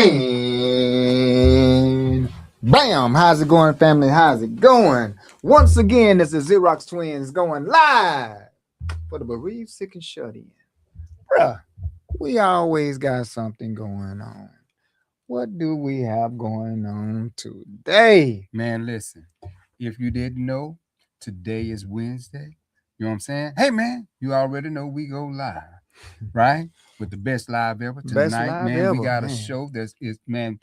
And bam! How's it going, family? How's it going? Once again, this is Xerox Twins going live for the bereaved, sick, and shut in. Bruh, we always got something going on. What do we have going on today? Man, listen, if you didn't know, today is Wednesday. You know what I'm saying? Hey, man, you already know we go live, right? With the best live ever Best tonight, live man. We ever, got a man. show that's is man.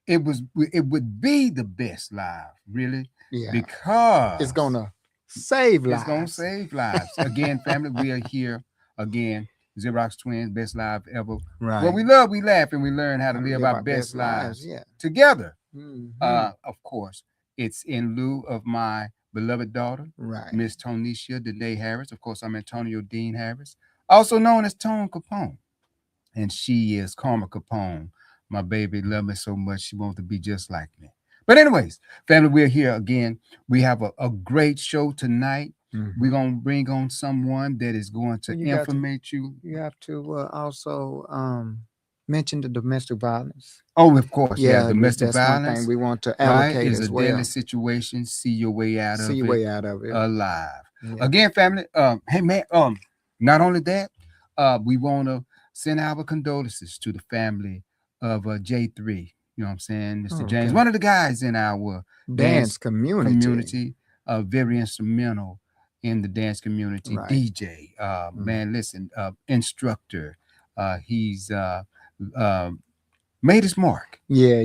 It would be the best live, really, Yeah, because it's gonna save it's gonna lives. save lives. Again, family, we are here again. Xerox Twins, best live ever. Right. What we love, we laugh, and we learn how to How to live live our our best best lives. lives Yeah. together. Mhm. Of course, it's in lieu of my beloved daughter, Right. Miss Tonisha Danae Harris. Of course, I'm Antonio Dean Harris, also known as Tone Capone. And she is Karma Capone. My baby love me so much, she wants to be just like me. But anyways, family, we're here again. We have a great show tonight. We're Mhm. going to bring on someone that is going to Well, you got to informate you. you have to also mention the domestic violence. Oh, of course, yeah, Yeah, domestic that's one thing violence, we want to right, allocate is a as deadly well. situation. See your way out See of your it way out of it. alive. Yeah. Again, family, hey man, not only that, we want to send our condolences to the family of J3. You know what I'm saying? Mr. Oh, James, okay. one of the guys in our Dance dance community. community, very instrumental in the dance community. Right. DJ, Mm. man, listen, instructor. He's uh, made his mark. Yeah,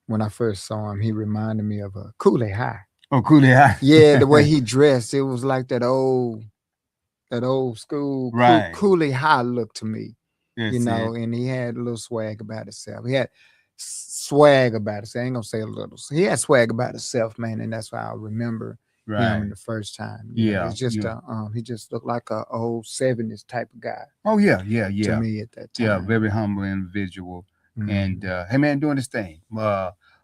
when I first saw him, he reminded me of a Kool-Aid High. Oh, cool. Yeah. Yeah, the way he dressed, it was like that old school Right. Kool-Aid High look to me. That's it. And he had a little swag about himself. He had swag about himself. I ain't gonna say a little. He had swag about himself, man, and that's why I remember him Right. the first time. Yeah. It's just Yeah. he just looked like a old '70s type of guy Oh yeah. Yeah. to Yeah. me at that Yeah. time. Very humble individual. And Mhm. hey man, doing his thing.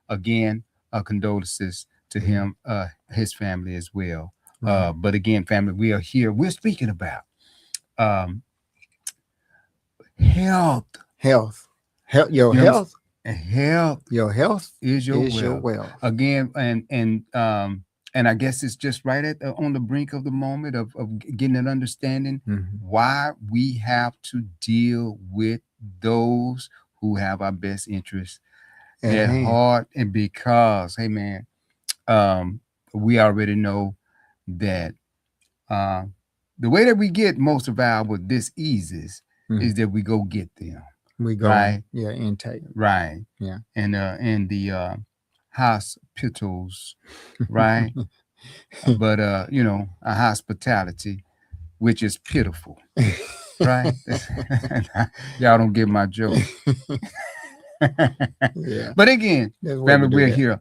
Again, condolences to Mhm. him, his family as well. Right. But again, family, we are here. We're speaking about um health. Health, health, your You know, health, health your health is your is your wealth. wealth. Again, and I guess it's just right at on the brink of the moment of getting an understanding Mhm. why we have to deal with those who have our best interests At at hand. heart, and because hey man, um, we already know that uh, the way that we get most of our diseases Mm. is that we go get them, We go, right? yeah, intake. Right. Yeah. And in the hospitals, right? But a hospitality which is pitiful, right? Y'all don't get my joke. Yeah, But again, there's a way to family, do we're that. here.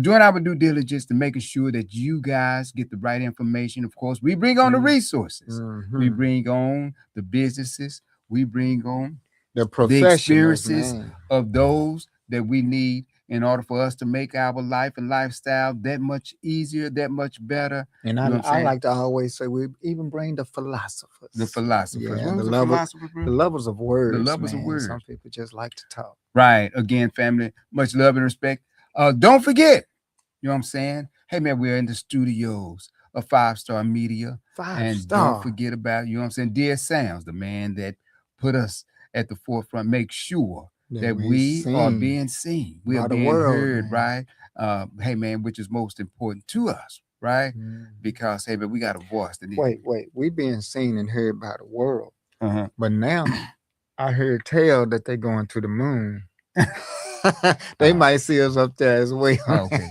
Doing our due diligence to making sure that you guys get the right information. Of course, we bring on the resources, we Mhm. bring on the businesses, we bring on The the professionals, experiences man. of those that we need in order for us to make our life and lifestyle that much easier, that much better. And You know what I'm I saying? like to always say we even bring the The philosophers. philosophers. Yeah, What the was a level, philosopher, bro? the levels of The words, lovers of man. Some words. people just like to talk. Right. Again, family, much love and respect. Don't forget, you know what I'm saying? Hey, man, we're in the studios of Five Star Media. Five And don't star. forget about, you know what I'm saying, Dear Sounds, the man that put us at the forefront, make sure That that we we are sing being seen. We are by the being world, heard, man. right? Hey, man, which is most important to us, right? Mhm. Because, hey, man, we got a voice that needs to Wait. We being seen and heard by the world, uh-huh. but now I heard tell that they going to the moon. They Uh, might see us up there as well. okay.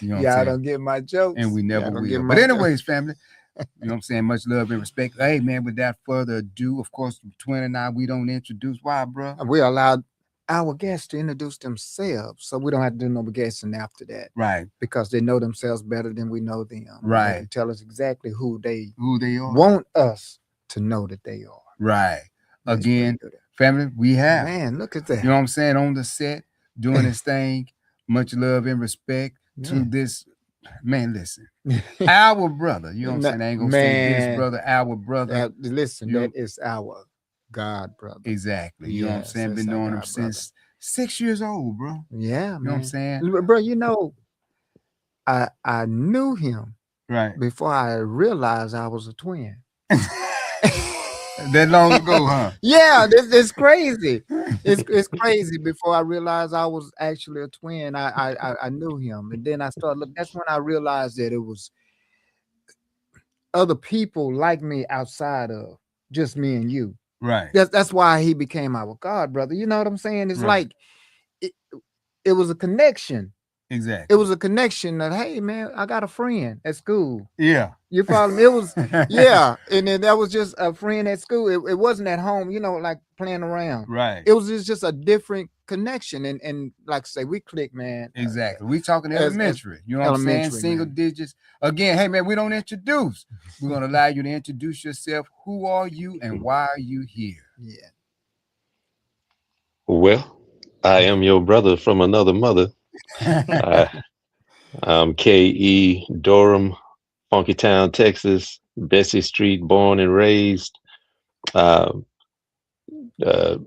You know what I'm Y'all saying? don't get my jokes. And we never Y'all don't get will. my But jokes. anyways, family, you know what I'm saying? Much love and respect. Hey, man, without further ado, of course, Twin and I, we don't introduce. Why, bro? We allowed our guests to introduce themselves, so we don't have to do no guessing after that Right, because they know themselves better than we know them. They right. can tell us exactly who they Who they are. want us to know that they are. Right. Let's put Again, it there. family, we have. Man, look at You that. know what I'm saying? On the set, doing his thing. Much love and respect to Man. this. Man, listen. Our brother. You know what I'm saying? I ain't going to say this Man, brother, our brother. listen, You know, that is our God brother. exactly. You know what I'm Yes, saying? that's Been our knowing him God brother. since 6 years old, bro. Yeah, You know what I'm man. saying? Bro, I knew him Right. before I realized I was a twin. That long ago, huh? Yeah, this is crazy. It's crazy. Before I realized I was actually a twin, I knew him, and then I started look. That's when I realized that it was other people like me outside of just me and you. Right. That's why he became our God, brother. You know what I'm saying? It's Right. like it, it was a connection. It Exactly. was a connection that, hey man, I got a friend at school. Yeah. You follow me? It was, yeah, and then that was just a friend at school. It wasn't at home, like playing around. Right. It was just a different connection, and like I say, we click, man. Exactly. We talking As elementary. You know what I'm saying? elementary, Single man. digits. Again, hey man, we don't introduce. We're gonna allow you to introduce yourself. Who are you and why are you here? Yeah. Well, I am your brother from another mother. I, I'm K.E. Durham, Funky Town, Texas, Bessie Street, born and raised. Uh, uh,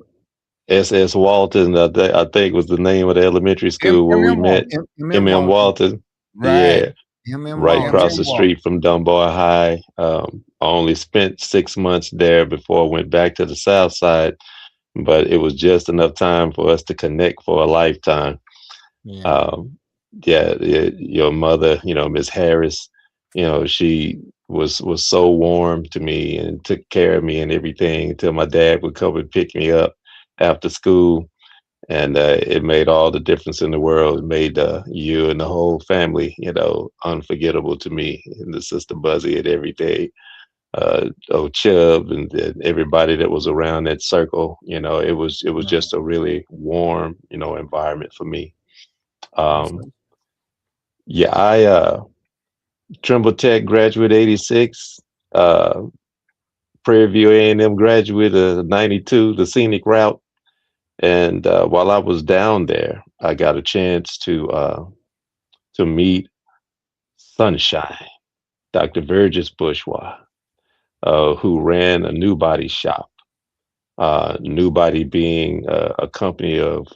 S.S. Walton, I think was the name of the elementary school where we M. met. Walton. M. M.M. Walton. Walton, Right. yeah, M. right Walton. across M. the Walton. street from Dunbar High. I only spent 6 months there before I went back to the South Side, but it was just enough time for us to connect for a lifetime. Yeah. Um, yeah, your mother, Miss Harris, she was so warm to me and took care of me and everything until my dad would come and pick me up after school, and it made all the difference in the world. It made you and the whole family, unforgettable to me, and the sister Buzzy and everything. Oh, Chubb and everybody that was around that circle, it was Right. just a really warm, environment for me. That's Um, yeah, I Trimble Tech graduate '86, uh, Prairie View A&M graduate '92, the scenic route. And while I was down there, I got a chance to meet Sunshine, Dr. Burgess Bourgeois, who ran a New Body shop. New Body being a company of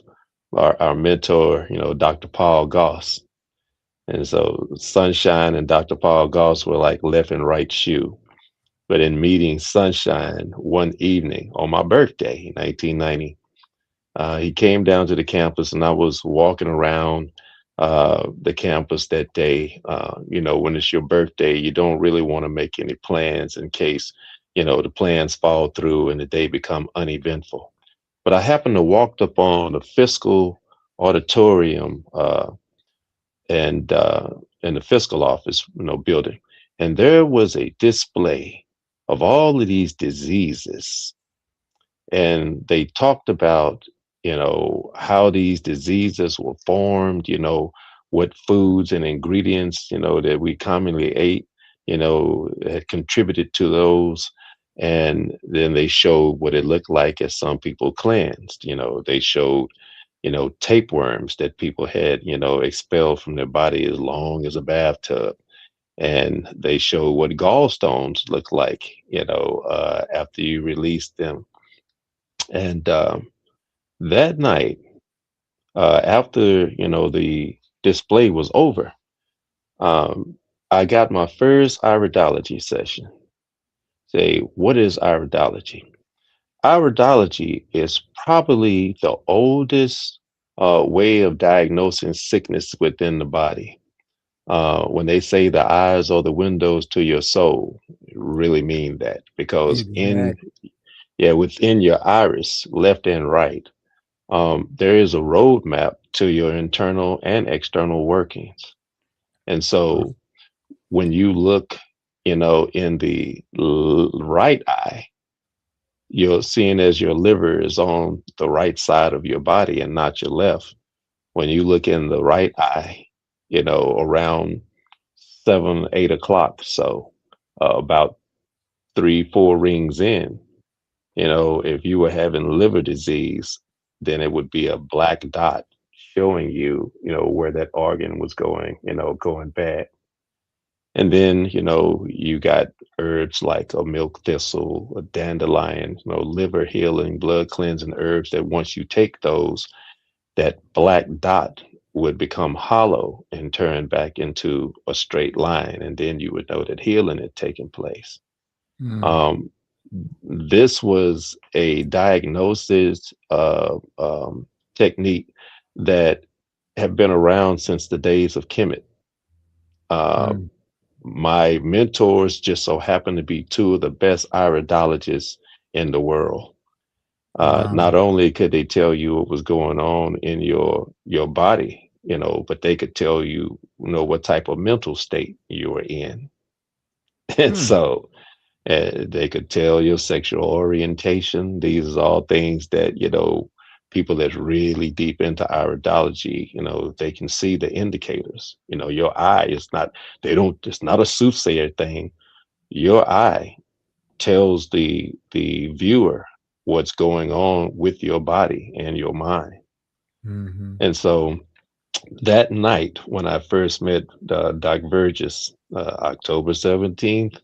our mentor, Dr. Paul Goss. And so Sunshine and Dr. Paul Goss were like left and right shoe. But in meeting Sunshine one evening on my birthday, 1990, he came down to the campus, and I was walking around the campus that day. When it's your birthday, you don't really want to make any plans in case, the plans fall through and the day become uneventful. But I happened to walk up on the fiscal auditorium and in the fiscal office, building, and there was a display of all of these diseases, and they talked about how these diseases were formed, what foods and ingredients that we commonly ate had contributed to those. And then they showed what it looked like as some people cleansed. They showed tapeworms that people had expelled from their body as long as a bathtub, and they showed what gallstones look like after you release them. And that night, after the display was over, um, I got my first iridology session. Say, what is iridology? Iridology is probably the oldest way of diagnosing sickness within the body. When they say the eyes are the windows to your soul, really mean that, because Exactly. within your iris, left and right, there is a roadmap to your internal and external workings. And so when you look, in the right eye, you're seeing as your liver is on the right side of your body and not your left. When you look in the right eye, around 7, 8 o'clock, so about 3, 4 rings in, if you were having liver disease, then it would be a black dot showing you, where that organ was going, going bad. And then, you got herbs like a milk thistle, a dandelion, liver healing, blood cleansing herbs that once you take those, that black dot would become hollow and turn back into a straight line, and then you would know that healing had taken place. Mm. Um, this was a diagnosis technique that have been around since the days of Kemet. Uh, Mm. my mentors just so happened to be two of the best iridologists in the world. Wow. Not only could they tell you what was going on in your body, but they could tell you, what type of mental state you were in. And Mm. so they could tell your sexual orientation. These are all things that, people that's really deep into iridology, they can see the indicators. Your eye is not, it's not a soothsayer thing. Your eye tells the viewer what's going on with your body and your mind. Mm-hmm. And so that night when I first met Doc Burgess, October 17th,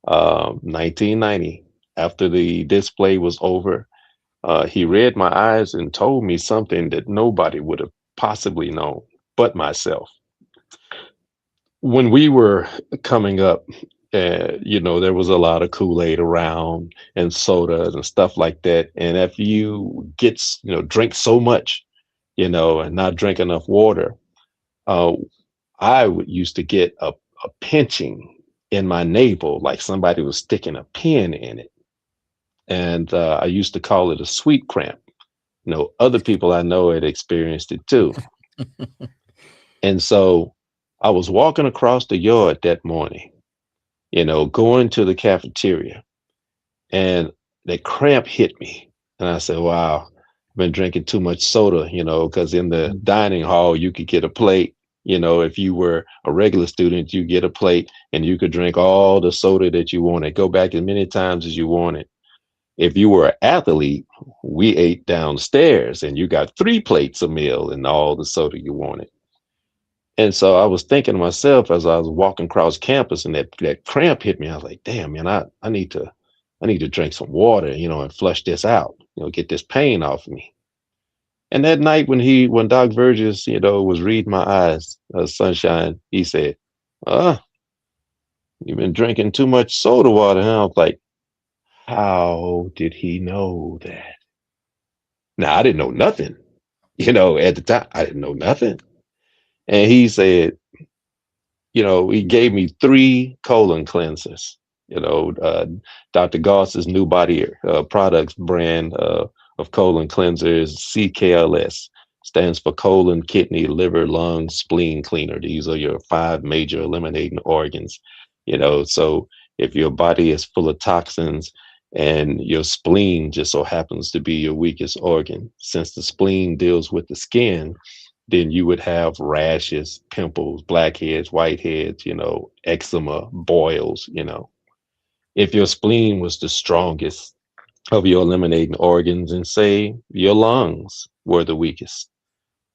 1990, after the display was over, he read my eyes and told me something that nobody would have possibly known but myself. When we were coming up, there was a lot of Kool-Aid around and sodas and stuff like that. And if you drink so much, and not drink enough water, uh, I would used to get a pinching in my navel, like somebody was sticking a pin in it. And I used to call it a sweet cramp. Other people I know had experienced it too. And so I was walking across the yard that morning, going to the cafeteria, and the cramp hit me. And I said, wow, I've been drinking too much soda, because in the dining hall, you could get a plate. If you were a regular student, you get a plate and you could drink all the soda that you wanted, go back as many times as you wanted. If you were an athlete, we ate downstairs and you got 3 plates a meal and all the soda you wanted. And so I was thinking to myself as I was walking across campus and that cramp hit me, I was like, damn, man, I need to drink some water, and flush this out, get this pain off of me. And that night when Doc Burgess, was reading my eyes, sunshine, he said, you've been drinking too much soda water. And I was like, how did he know that? Now I didn't know nothing, at the time, I didn't know nothing. And he said, he gave me 3 colon cleansers. Dr. Goss's New Body Products brand of colon cleansers, CKLS, stands for colon, kidney, liver, lung, spleen cleaner. These are your 5 major eliminating organs. So if your body is full of toxins and your spleen just so happens to be your weakest organ, since the spleen deals with the skin, then you would have rashes, pimples, blackheads, whiteheads, eczema, boils. If your spleen was the strongest of your eliminating organs, and say your lungs were the weakest,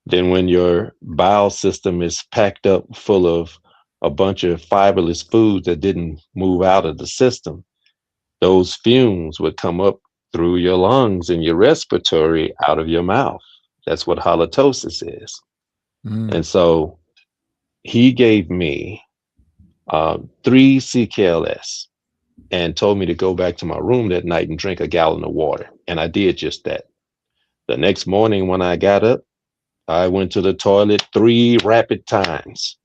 then when your bowel system is packed up full of a bunch of fiberless foods that didn't move out of the system, those fumes would come up through your lungs and your respiratory out of your mouth. That's what halitosis is. Mm. And so he gave me 3 CKLS and told me to go back to my room that night and drink a gallon of water. And I did just that. The next morning when I got up, I went to the toilet 3 rapid times.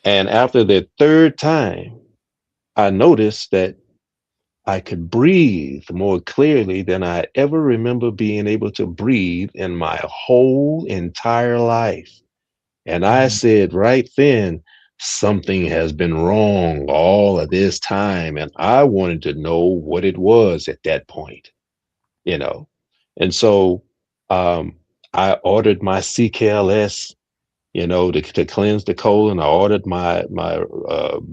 And after the 3rd time, I noticed that I could breathe more clearly than I ever remember being able to breathe in my whole entire life. And I said right then, something has been wrong all of this time. And I wanted to know what it was at that point, And so I ordered my CKLS, to cleanse the colon. I ordered my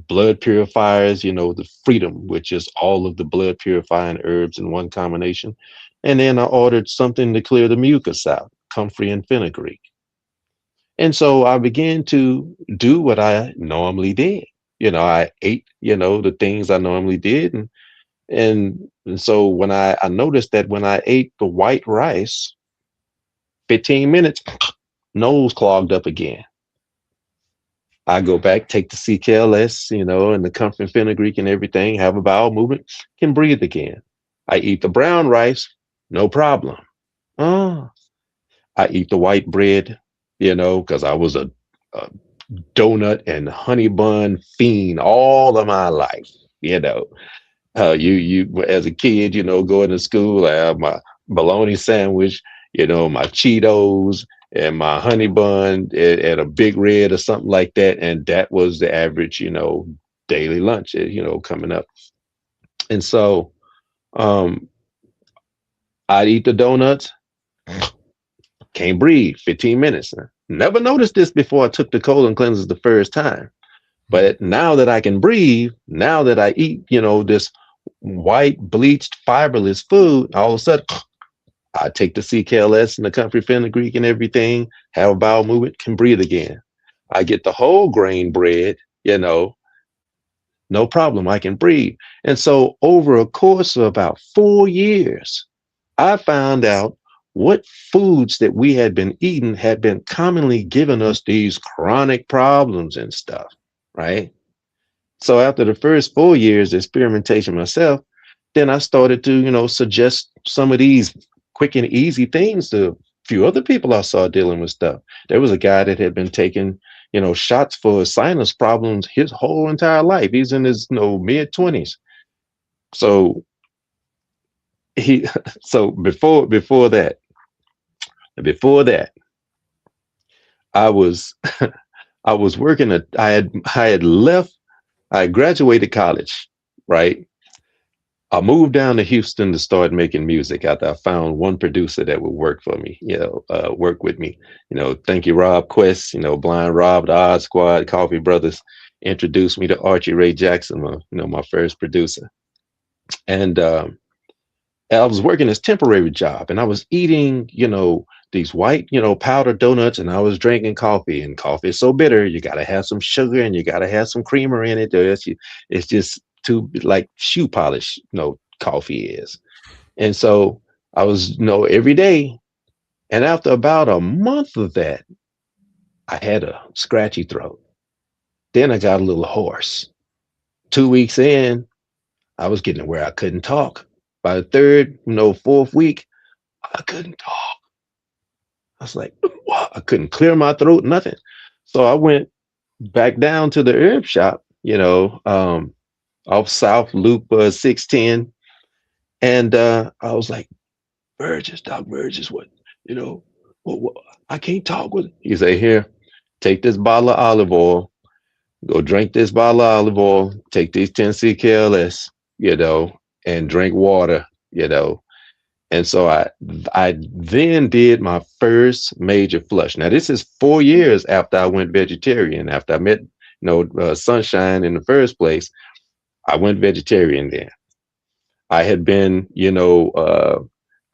blood purifiers, the Freedom, which is all of the blood purifying herbs in one combination. And then I ordered something to clear the mucus out, comfrey and fenugreek. And so I began to do what I normally did. I ate, the things I normally did. And so when I noticed that when I ate the white rice, 15 minutes, nose clogged up again. I go back, take the CKLS, and the comfort fenugreek and everything, have a bowel movement, can breathe again. I eat the brown rice, no problem. Oh, I eat the white bread, because I was a donut and honey bun fiend all of my life. You as a kid, going to school, I have my bologna sandwich, my Cheetos and my honey bun and a Big Red or something like that, and that was the average, daily lunch, coming up. And so, I'd eat the donuts, can't breathe, 15 minutes. Never noticed this before I took the colon cleansers the first time. But now that I can breathe, now that I eat, this white, bleached, fiberless food, all of a sudden, I take the CKLS and the comfort fenugreek and everything, have a bowel movement, can breathe again. I get the whole grain bread, no problem, I can breathe. And so over a course of about 4 years, I found out what foods that we had been eating had been commonly giving us these chronic problems and stuff, right? So after the first 4 years of experimentation myself, then I started to, suggest some of these quick and easy things to a few other people I saw dealing with stuff. There was a guy that had been taking, shots for sinus problems his whole entire life. He's in his, mid-20s. So before that, I was I was working I graduated college, right? I moved down to Houston to start making music after I found one producer that would work for me, work with me. Thank you, Rob Quest, Blind Rob, the Odd Squad, Coffee Brothers introduced me to Archie Ray Jackson, my first producer. And I was working this temporary job, and I was eating, these white, powdered donuts, and I was drinking coffee, and coffee is so bitter. You got to have some sugar and you got to have some creamer in it. It's just too like shoe polish, coffee is. And so I was, every day. And after about a month of that, I had a scratchy throat. Then I got a little hoarse. 2 weeks in, I was getting where I couldn't talk. By the third, fourth week, I couldn't talk. I was like, what? I couldn't clear my throat, nothing. So I went back down to the herb shop, off South Loop 610. And I was like, Doc Burgess, what, I can't talk with. He said, here, take this bottle of olive oil, go drink this bottle of olive oil, take these 10 CKLS, and drink water, And so I then did my first major flush. Now, this is 4 years after I went vegetarian, after I met, Sunshine in the first place. I went vegetarian then. I had been,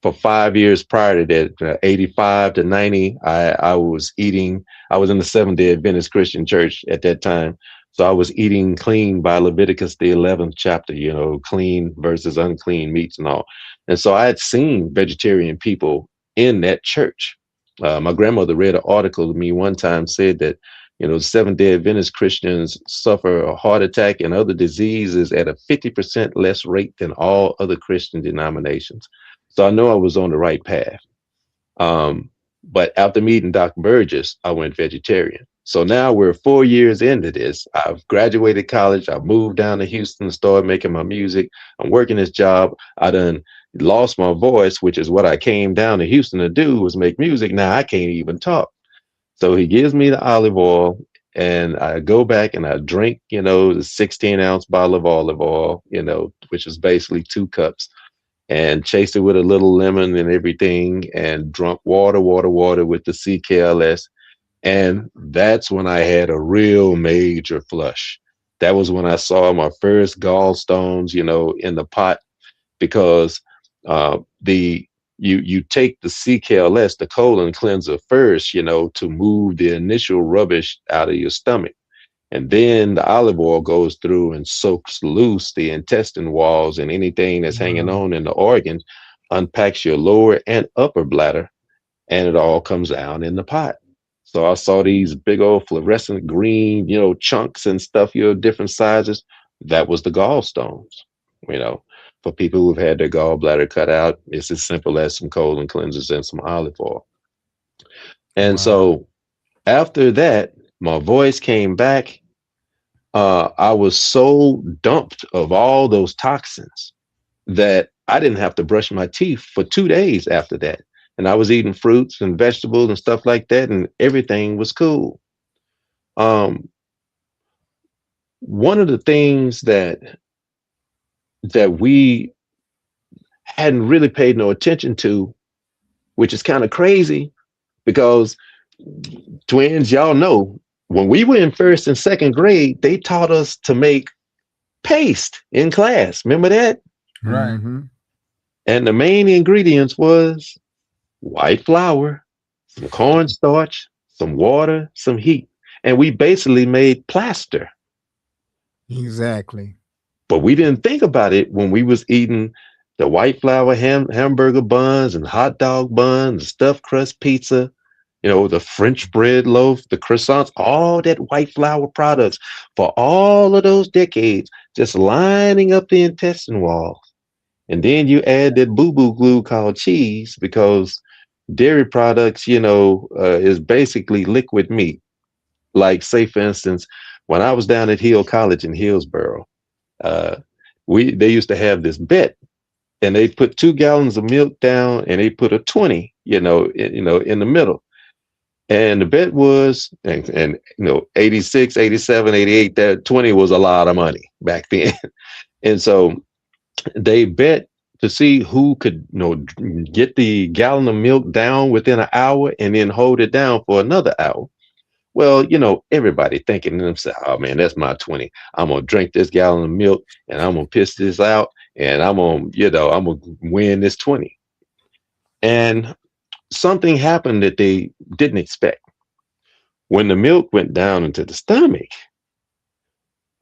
for 5 years prior to that, 85 to 90, I was in the Seventh-day Adventist Christian Church at that time. So I was eating clean by Leviticus, the 11th chapter, clean versus unclean meats and all. And so I had seen vegetarian people in that church. My grandmother read an article to me one time, said that, Seventh-day Adventist Christians suffer a heart attack and other diseases at a 50% less rate than all other Christian denominations. So I know I was on the right path. But after meeting Dr. Burgess, I went vegetarian. So now we're 4 years into this. I've graduated college. I moved down to Houston, started making my music. I'm working this job. I done lost my voice, which is what I came down to Houston to do, was make music. Now I can't even talk. So he gives me the olive oil, and I go back and I drink, the 16-ounce bottle of olive oil, which is basically 2 cups, and chased it with a little lemon and everything, and drunk water with the CKLS. And that's when I had a real major flush. That was when I saw my first gallstones, in the pot, because you take the CKLS, the colon cleanser first, to move the initial rubbish out of your stomach. And then the olive oil goes through and soaks loose the intestine walls and anything that's hanging on in the organs, unpacks your lower and upper bladder, and it all comes down in the pot. So I saw these big old fluorescent green, chunks and stuff, different sizes. That was the gallstones. You know, for people who've had their gallbladder cut out, it's as simple as some colon cleansers and some olive oil. And Wow. so after that, my voice came back. I was so dumped of all those toxins that I didn't have to brush my teeth for 2 days after that. And I was eating fruits and vegetables and stuff like that, and everything was cool. Um, One of the things that we hadn't really paid no attention to, which is kind of crazy, because twins, y'all know, when we were in first and second grade, they taught us to make paste in class. Remember that? Right. Mhm. And the main ingredients was white flour, some cornstarch, some water, some heat. And we basically made plaster. Exactly. But we didn't think about it when we was eating the white flour hamburger buns and hot dog buns, stuffed crust pizza, the French bread loaf, the croissants, all that white flour products for all of those decades, just lining up the intestine walls. And then you add that boo-boo glue called cheese, because dairy products, is basically liquid meat. Like, say, for instance, when I was down at Hill College in Hillsboro, uh, they used to have this bet, and they put 2 gallons of milk down, and they put a 20, in the middle. And the bet was, and 86, 87, 88, that 20 was a lot of money back then. And so they bet to see who could, get the gallon of milk down within an hour and then hold it down for another hour. Well, everybody thinking to themselves, oh man, that's my 20. I'm gonna drink this gallon of milk and I'm gonna piss this out and I'm gonna win this 20. And something happened that they didn't expect. When the milk went down into the stomach,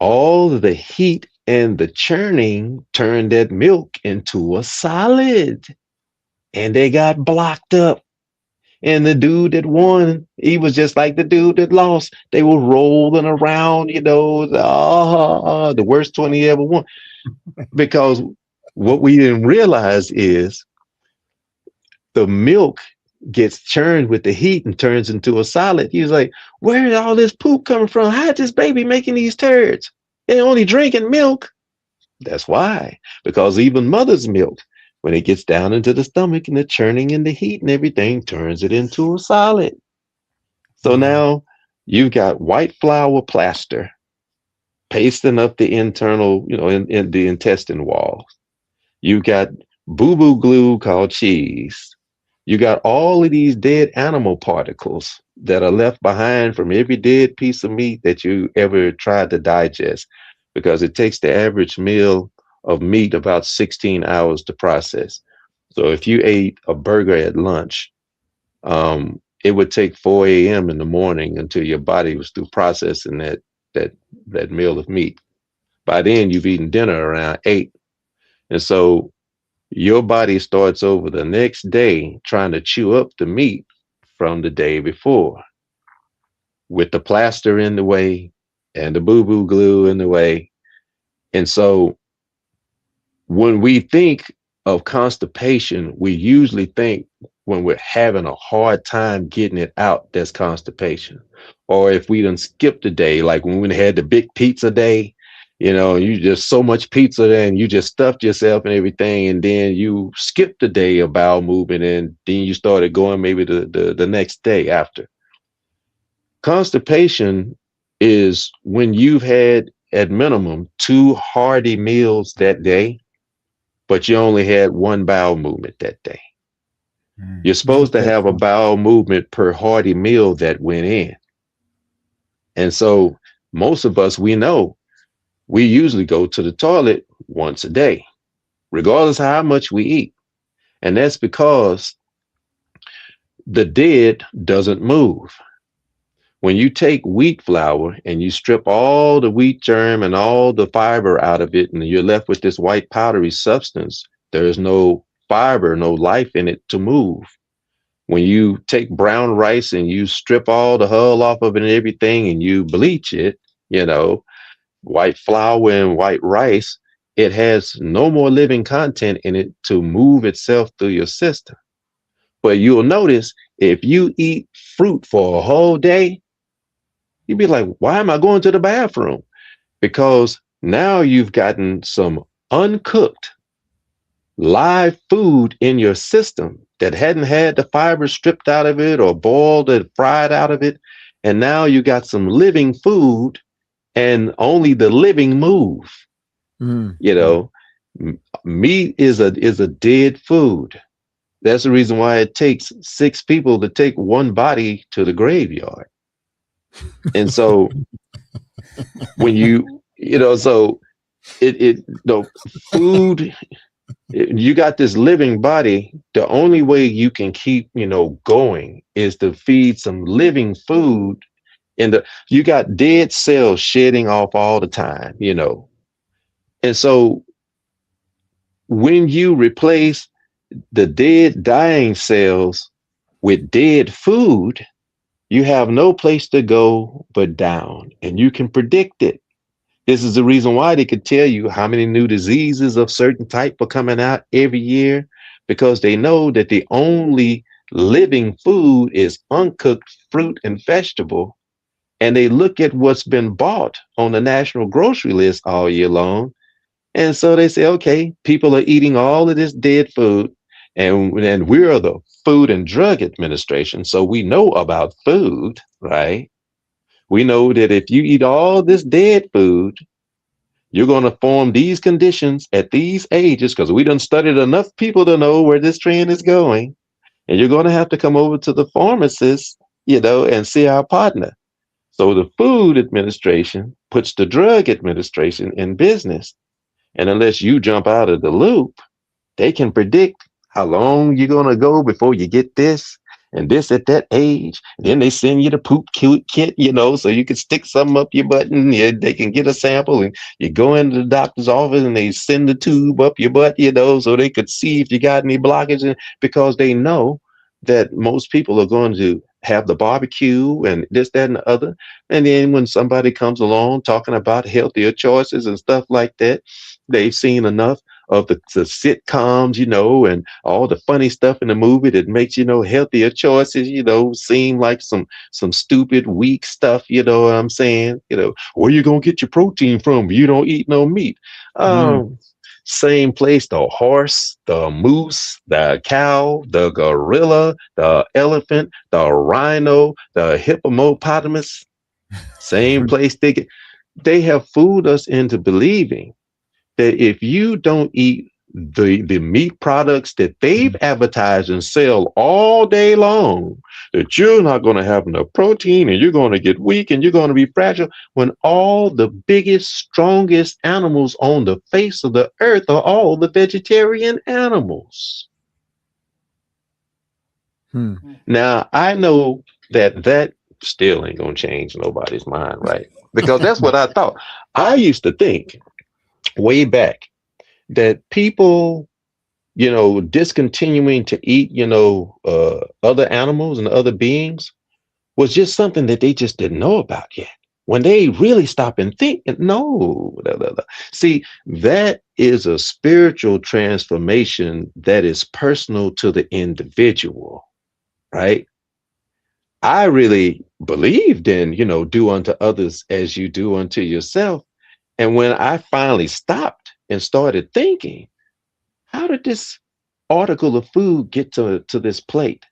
all of the heat and the churning turned that milk into a solid, and they got blocked up. And the dude that won, he was just like the dude that lost. They were rolling around, the worst 20 he ever won. Because what we didn't realize is the milk gets churned with the heat and turns into a solid. He was like, where is all this poop coming from? How is this baby making these turds? They're only drinking milk. That's why. Because even mother's milk, when it gets down into the stomach and the churning and the heat and everything, turns it into a solid. So now you've got white flour plaster pasting up the internal, in the intestine walls. You've got boo-boo glue called cheese. You got all of these dead animal particles that are left behind from every dead piece of meat that you ever tried to digest, because it takes the average meal of meat about 16 hours to process. So if you ate a burger at lunch, it would take 4 a.m. in the morning until your body was through processing that meal of meat. By then, you've eaten dinner around 8. And so your body starts over the next day trying to chew up the meat from the day before, with the plaster in the way and the boo-boo glue in the way. And so when we think of constipation, we usually think when we're having a hard time getting it out, that's constipation. Or if we done skipped a day, like when we had the big pizza day, you just so much pizza and you just stuffed yourself and everything, and then you skipped a day of bowel movement, and then you started going maybe the next day after. Constipation is when you've had at minimum 2 hearty meals that day, but you only had 1 bowel movement that day. You're supposed to have a bowel movement per hearty meal that went in. And so most of us, we know, we usually go to the toilet once a day, regardless of how much we eat. And that's because the dead doesn't move. When you take wheat flour and you strip all the wheat germ and all the fiber out of it, and you're left with this white powdery substance, there's no fiber, no life in it to move. When you take brown rice and you strip all the hull off of it and everything and you bleach it, you know, white flour and white rice, it has no more living content in it to move itself through your system. But you'll notice if you eat fruit for a whole day, you'd be like, why am I going to the bathroom? Because now you've gotten some uncooked live food in your system that hadn't had the fiber stripped out of it or boiled and fried out of it. And now you got some living food and only the living move. Mm. You know, meat is a dead food. That's the reason why it takes 6 people to take one body to the graveyard. And so when so the food, you got this living body. The only way you can keep, going is to feed some living food. And you got dead cells shedding off all the time. And so when you replace the dead, dying cells with dead food, you have no place to go but down, and you can predict it. This is the reason why they could tell you how many new diseases of certain type are coming out every year, because they know that the only living food is uncooked fruit and vegetable. And they look at what's been bought on the national grocery list all year long. And so they say, okay, people are eating all of this dead food, and we're the Food and Drug Administration. So we know about food, right? We know that if you eat all this dead food, you're going to form these conditions at these ages, because we done studied enough people to know where this trend is going. And you're going to have to come over to the pharmacist, and see our partner. So the Food Administration puts the Drug Administration in business. And unless you jump out of the loop, they can predict how long you're going to go before you get this and this at that age. And then they send you the poop kit, so you can stick something up your butt, and they can get a sample, and you go into the doctor's office and they send the tube up your butt, so they could see if you got any blockage, because they know that most people are going to have the barbecue and this, that, and the other. And then when somebody comes along talking about healthier choices and stuff like that, they've seen enough of the sitcoms, and all the funny stuff in the movie that makes, healthier choices, seem like some stupid, weak stuff, you know what I'm saying? Where you gonna get your protein from? You don't eat no meat. Same place, the horse, the moose, the cow, the gorilla, the elephant, the rhino, the hippopotamus, same place. They have fooled us into believing that if you don't eat the meat products that they've advertised and sell all day long, that you're not going to have enough protein, and you're going to get weak, and you're going to be fragile, when all the biggest, strongest animals on the face of the earth are all the vegetarian animals. Now, I know that still ain't going to change nobody's mind, right? Because that's what I thought. I used to think way back that people, discontinuing to eat, other animals and other beings was just something that they just didn't know about yet. When they really stop and think, no. See, that is a spiritual transformation that is personal to the individual, right? I really believed in, do unto others as you do unto yourself. And when I finally stopped and started thinking, how did this article of food get to this plate?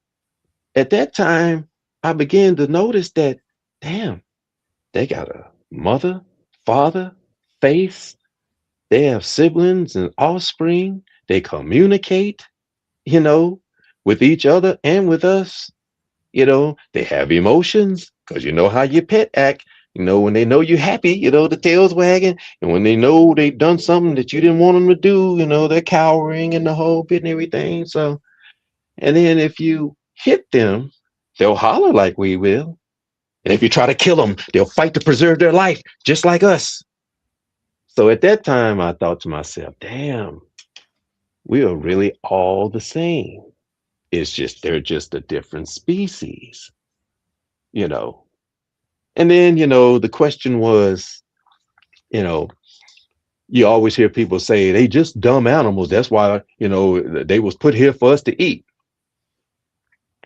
At that time, I began to notice that, damn, they got a mother, father, face. They have siblings and offspring. They communicate, with each other and with us. They have emotions, because you know how your pet act. When they know you're happy, the tail's wagging. And when they know they've done something that you didn't want them to do, they're cowering and the whole bit and everything. So, and then if you hit them, they'll holler like we will. And if you try to kill them, they'll fight to preserve their life, just like us. So at that time, I thought to myself, damn, we are really all the same. It's just they're just a different species, you know. And then, the question was, you know, you always hear people say they just dumb animals. That's why, they was put here for us to eat.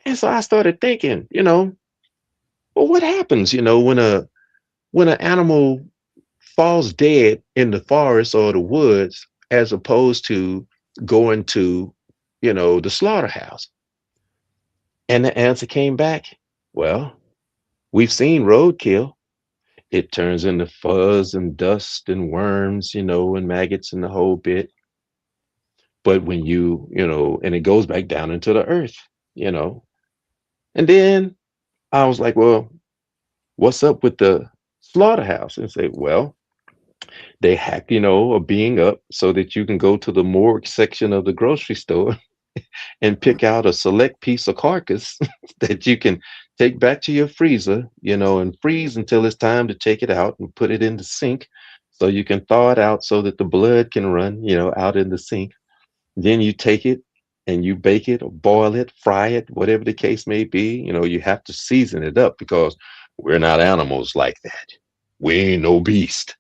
And so I started thinking, well, what happens, when an animal falls dead in the forest or the woods as opposed to going to, the slaughterhouse? And the answer came back, well, we've seen roadkill. It turns into fuzz and dust and worms, and maggots and the whole bit. But when and it goes back down into the earth, you know. And then I was like, well, what's up with the slaughterhouse? And say, well, they hack, a being up so that you can go to the morgue section of the grocery store and pick out a select piece of carcass that you can take back to your freezer, and freeze until it's time to take it out and put it in the sink so you can thaw it out so that the blood can run, out in the sink. Then you take it and you bake it or boil it, fry it, whatever the case may be. You have to season it up because we're not animals like that. We ain't no beast.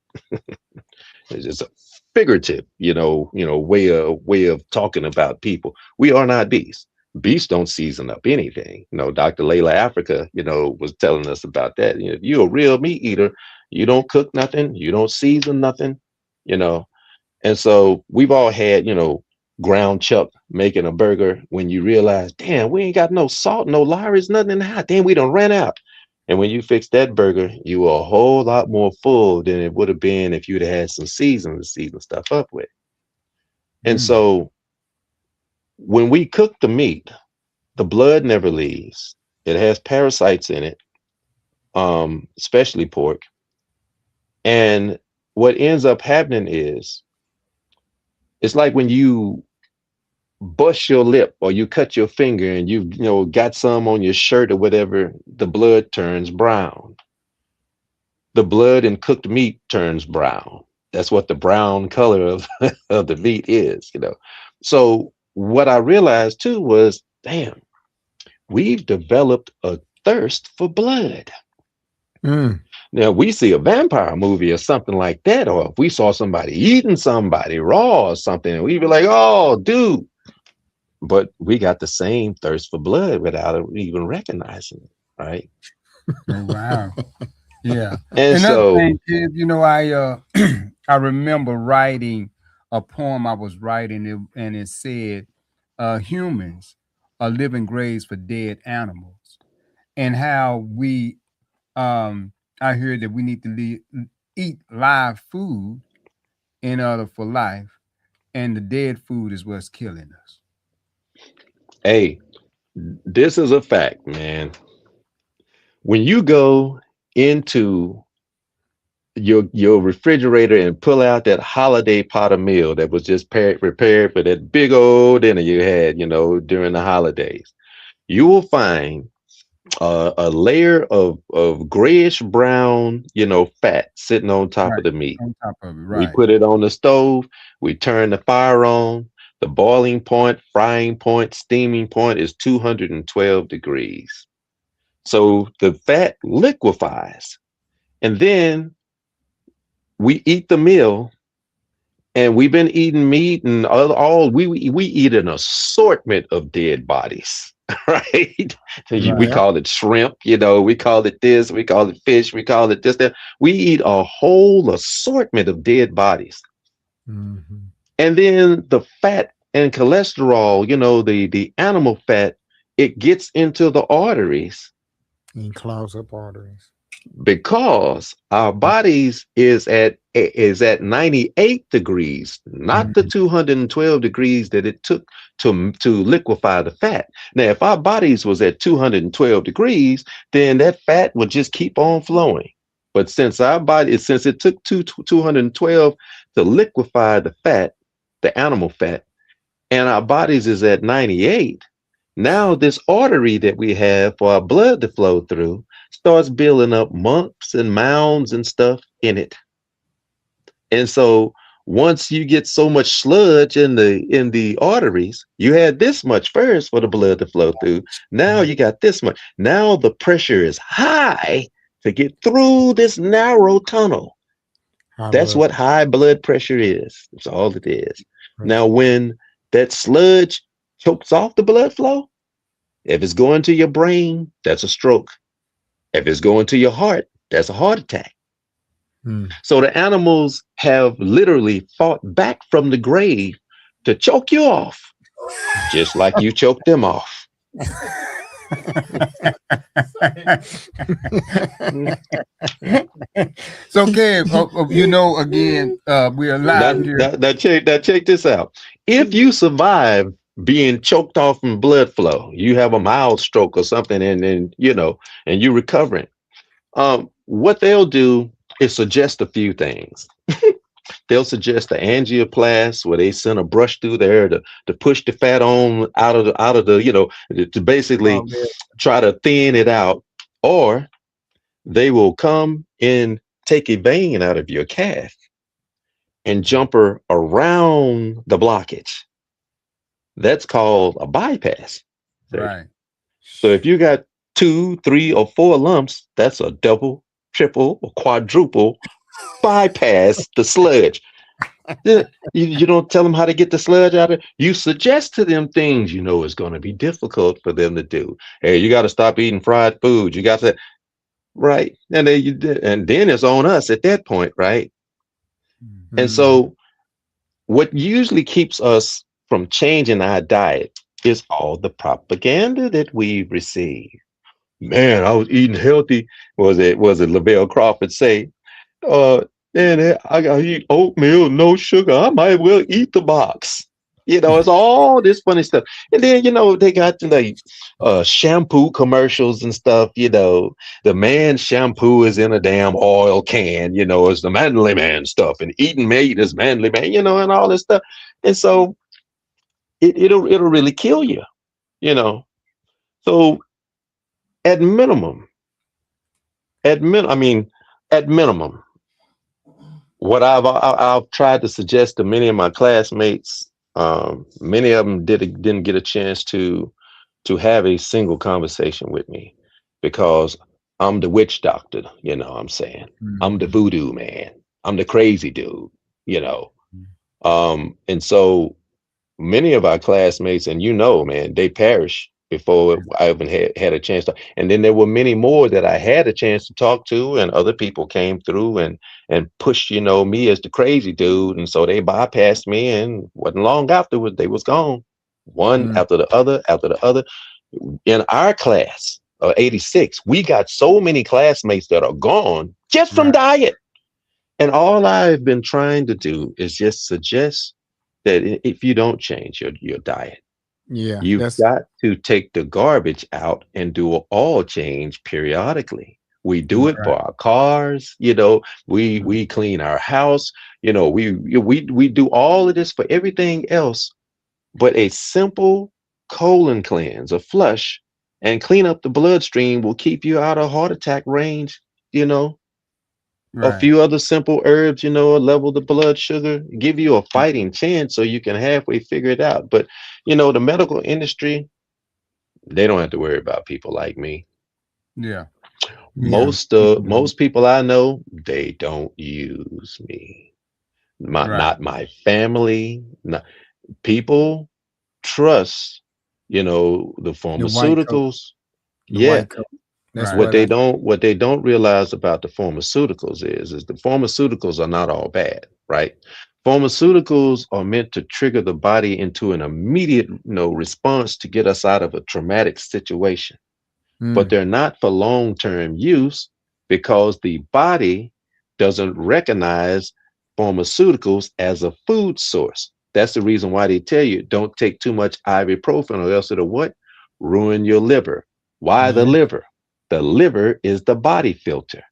It's just a figurative, way of talking about people. We are not beasts. Beasts don't season up anything. Dr. Layla Africa, was telling us about that. If you're a real meat eater, you don't cook nothing, you don't season nothing, you know. And so we've all had, ground chuck making a burger when you realize, damn, we ain't got no salt, no lard, nothing in the house. Damn, we done ran out. And when you fix that burger, you were a whole lot more full than it would have been if you'd have had some seasoning to season stuff up with. And so when we cook the meat, the blood never leaves. It has parasites in it, especially pork. And what ends up happening is it's like when you bust your lip or you cut your finger and you got some on your shirt or whatever, the blood turns brown. The blood in cooked meat turns brown. That's what the brown color of, of the meat is, So what I realized too was, damn, we've developed a thirst for blood. Now we see a vampire movie or something like that, or if we saw somebody eating somebody raw or something, we'd be like, oh, dude. But we got the same thirst for blood without even recognizing it, right? Oh, wow. Yeah. And Another so, thing is, I remember writing a poem I was writing, and it said, humans are living graves for dead animals, and how we, I heard that we need to eat live food in order for life, and the dead food is what's killing us. hey, this is a fact, man. When you go into your refrigerator and pull out that holiday pot of meal that was just prepared for that big old dinner you had, during the holidays, you will find a layer of grayish brown, fat sitting on top Right. of the meat. On top of it, We right. put it on the stove, we turn the fire on. The boiling point, frying point, steaming point is 212 degrees. So the fat liquefies. And then we eat the meal, and we've been eating meat and we eat an assortment of dead bodies, right? We Right. call it shrimp, we call it this, we call it fish, we call it this, that. We eat a whole assortment of dead bodies. And then the fat and cholesterol, the animal fat, it gets into the arteries. And clogs up arteries. Because our bodies is at 98 degrees, not the 212 degrees that it took to liquefy the fat. Now, if our bodies was at 212 degrees, then that fat would just keep on flowing. But since it took 212 to liquefy the fat, the animal fat, and our bodies is at 98, now this artery that we have for our blood to flow through starts building up lumps and mounds and stuff in it. And so Once you get so much sludge in the arteries, you had this much first for the blood to flow through. Now you got this much. Now the pressure is high to get through this narrow tunnel. High That's blood what high blood pressure is. That's all it is. pressure. Now, when that sludge chokes off the blood flow, if it's going to your brain, that's a stroke. If it's going to your heart, that's a heart attack. Mm. So the animals have literally fought back from the grave to choke you off, just like you choked them off. So, Kev, you know, again, we're Now, live here. check this out. If you survive being choked off from blood flow, you have a mild stroke or something, and then and you're recovering. What they'll do is suggest a few things. They'll suggest the angioplast, where they send a brush through there to push the fat on out of the to basically try to thin it out, or they will come and take a vein out of your calf and jumper around the blockage. That's called a bypass. Right. So if you got 2, 3, or 4 lumps, that's a double, triple, or quadruple bypass the sludge. You don't tell them how to get the sludge out of it. You suggest to them things you know is going to be difficult for them to do. Hey, you got to stop eating fried food. You got to, right? And then it's on us at that point, right? Mm. And so what usually keeps us from changing our diet is all the propaganda that we receive. Man, I was eating healthy. Was it Lavelle Crawford say? Man, I gotta eat oatmeal, no sugar. I might as well eat the box. It's all this funny stuff. And then, they got like shampoo commercials and stuff. The man's shampoo is in a damn oil can, it's the manly man stuff. And eating meat is manly man, and all this stuff. And so it'll really kill you, So at minimum, at minimum, what I've tried to suggest to many of my classmates, many of them didn't get a chance to have a single conversation with me, because I'm the witch doctor, I'm saying. I'm the voodoo man. I'm the crazy dude, and so many of our classmates, and man, they perish before I even had a chance to. And then there were many more that I had a chance to talk to, and other people came through and pushed, me as the crazy dude. And so they bypassed me, and wasn't long afterwards, they was gone. One after the other, after the other. In our class of 86, we got so many classmates that are gone just from diet. And all I've been trying to do is just suggest that if you don't change your diet, you've got to take the garbage out and do an oil change periodically. We do it for our cars, we clean our house, we do all of this for everything else. But a simple colon cleanse, a flush, and clean up the bloodstream will keep you out of heart attack range, A few other simple herbs, level the blood sugar, give you a fighting chance so you can halfway figure it out. But, the medical industry, they don't have to worry about people like me. Yeah. Most people I know, they don't use me. Not my family. People trust, the pharmaceuticals. What they don't realize about the pharmaceuticals is the pharmaceuticals are not all bad, right? Pharmaceuticals are meant to trigger the body into an immediate, response to get us out of a traumatic situation. But they're not for long-term use, because the body doesn't recognize pharmaceuticals as a food source. That's the reason why they tell you don't take too much ibuprofen, or else it'll what? Ruin your liver. Why the liver? The liver is the body filter.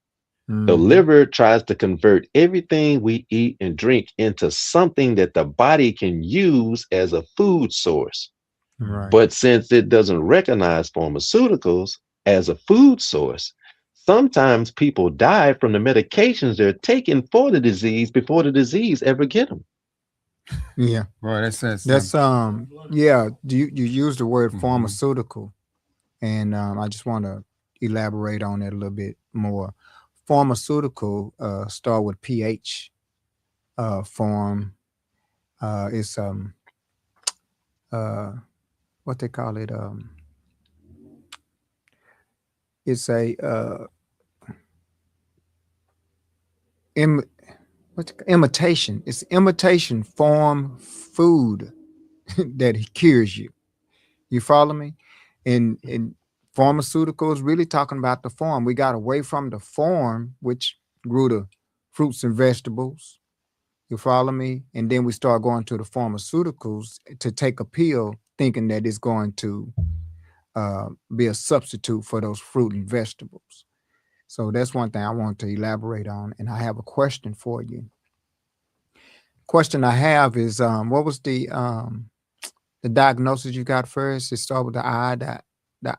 The liver tries to convert everything we eat and drink into something that the body can use as a food source. But since it doesn't recognize pharmaceuticals as a food source, sometimes people die from the medications they're taking for the disease before the disease ever get them. Yeah. Boy, that says That's something. yeah, you use the word Mhm. pharmaceutical, and I just want to elaborate on it a little bit more. Pharmaceutical start with pH form. It's uh what they call it, it's a Im- imitation. It's imitation form food that cures you. You follow me? And pharmaceuticals really talking about the farm. We got away from the farm, which grew the fruits and vegetables. You follow me? And then we start going to the pharmaceuticals to take a pill, thinking that it's going to be a substitute for those fruit and vegetables. So that's one thing I want to elaborate on. And I have a question for you. Question I have is, what was the diagnosis you got first? It started with the eye The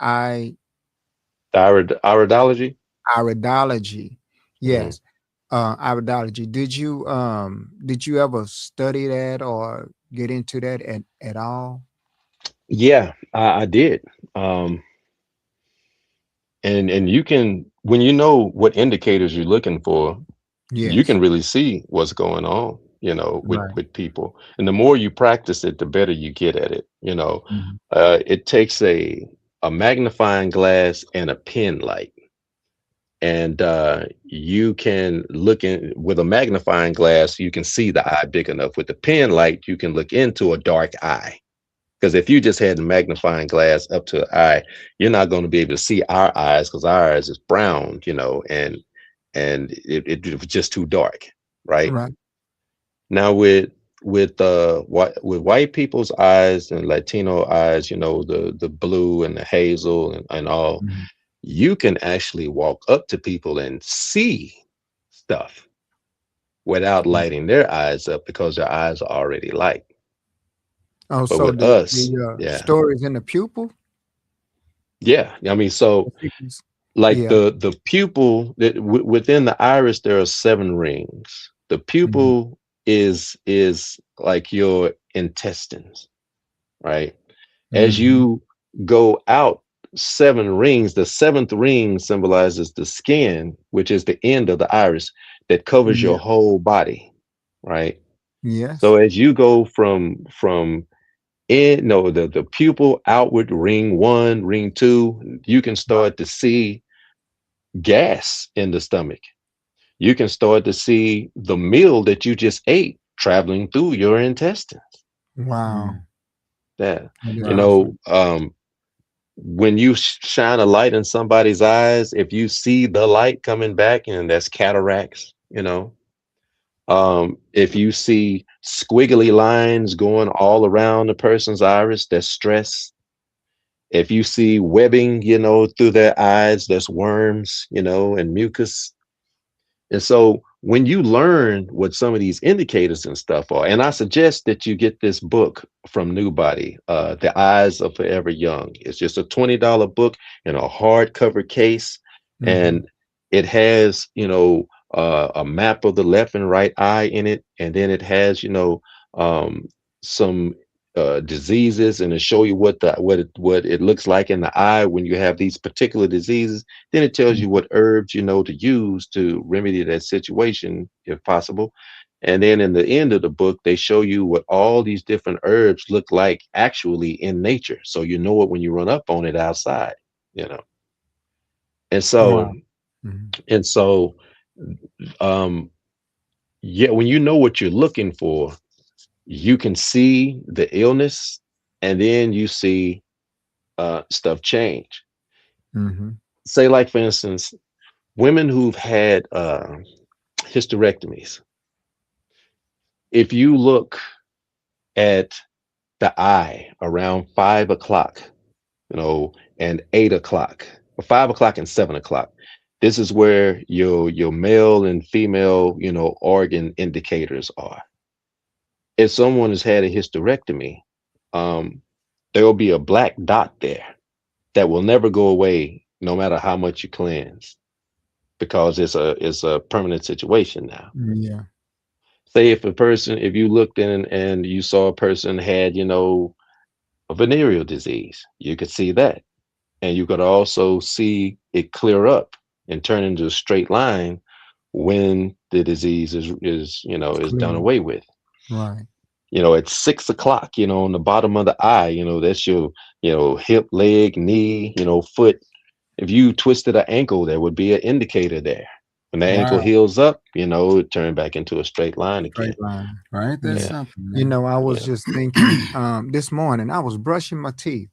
iridology. iridology. Mhm. Yes. Iridology. Did you ever study that or get into that at all? Yeah, I did. Um, and you can, when you know what indicators you're looking for, you Yes. can really see what's going on, with Right. people. And the more you practice it, the better you get at it. Mhm. It takes a magnifying glass and a pen light. And you can look in with a magnifying glass, you can see the eye big enough. With the pen light, you can look into a dark eye. Because if you just had a magnifying glass up to the eye, you're not going to be able to see our eyes because our eyes is brown, and it was just too dark, right? Right. Now with white people's eyes and Latino eyes, the blue and the hazel and all, Mhm. you can actually walk up to people and see stuff without lighting their eyes up because their eyes are already light. Oh, But so with the us, the yeah, stories in the pupil? yeah. I mean, so The pupils? like Yeah. the pupil within the iris, there are 7 rings. The Mhm. pupil is like your intestines, right? As Mhm. you go out 7 rings, the seventh ring symbolizes the skin, which is the end of the iris that covers Yeah. your whole body, right? So Yes. as you go from in no the pupil outward, ring 1, ring 2, you can Right. start to see gas in the stomach. You can start to see the meal that you just ate traveling through your intestines. Wow. Mm. Yeah. That is You Wow. awesome. know, when you shine a light in somebody's eyes, if you see the light coming back, and that's cataracts, if you see squiggly lines going all around the person's iris, that's stress. If you see webbing, through their eyes, that's worms, and mucus. And so when you learn what some of these indicators and stuff are, and I suggest that you get this book from Newbody, The Eyes of Forever Young. It's just a $20 book in a hardcover case. Mhm. And it has, a map of the left and right eye in it. And then it has, um, some diseases, and to show you what it looks like in the eye when you have these particular diseases. Then it tells you what herbs to use to remedy that situation if possible. And then in the end of the book, they show you what all these different herbs look like actually in nature. So you know it when you run up on it outside, you know. And so Wow. Mhm. and so um yeah, when you know what you're looking for, you can see the illness, and then you see stuff change. Mhm. Say like for instance, women who've had hysterectomies. If you look at the eye around 5 o'clock, and 8 o'clock, or 5 o'clock and 7 o'clock, this is where your male and female, organ indicators are. If someone has had a hysterectomy, um, there will be a black dot there that will never go away, no matter how much you cleanse. because it's a permanent situation now. Yeah. Say if you looked in and you saw a person had, a venereal disease, you could see that. And you could also see it clear up and turn into a straight line when the disease is done Clear. away with. Right. At 6 o'clock, on the bottom of the eye, that's your, hip, leg, knee, foot. If you twisted an ankle, there would be an indicator there. When the ankle Wow. heals up, it turned back into a straight line again. Straight line. Right? That's Yeah. Yeah, something, man. I was yeah. just thinking this morning, I was brushing my teeth,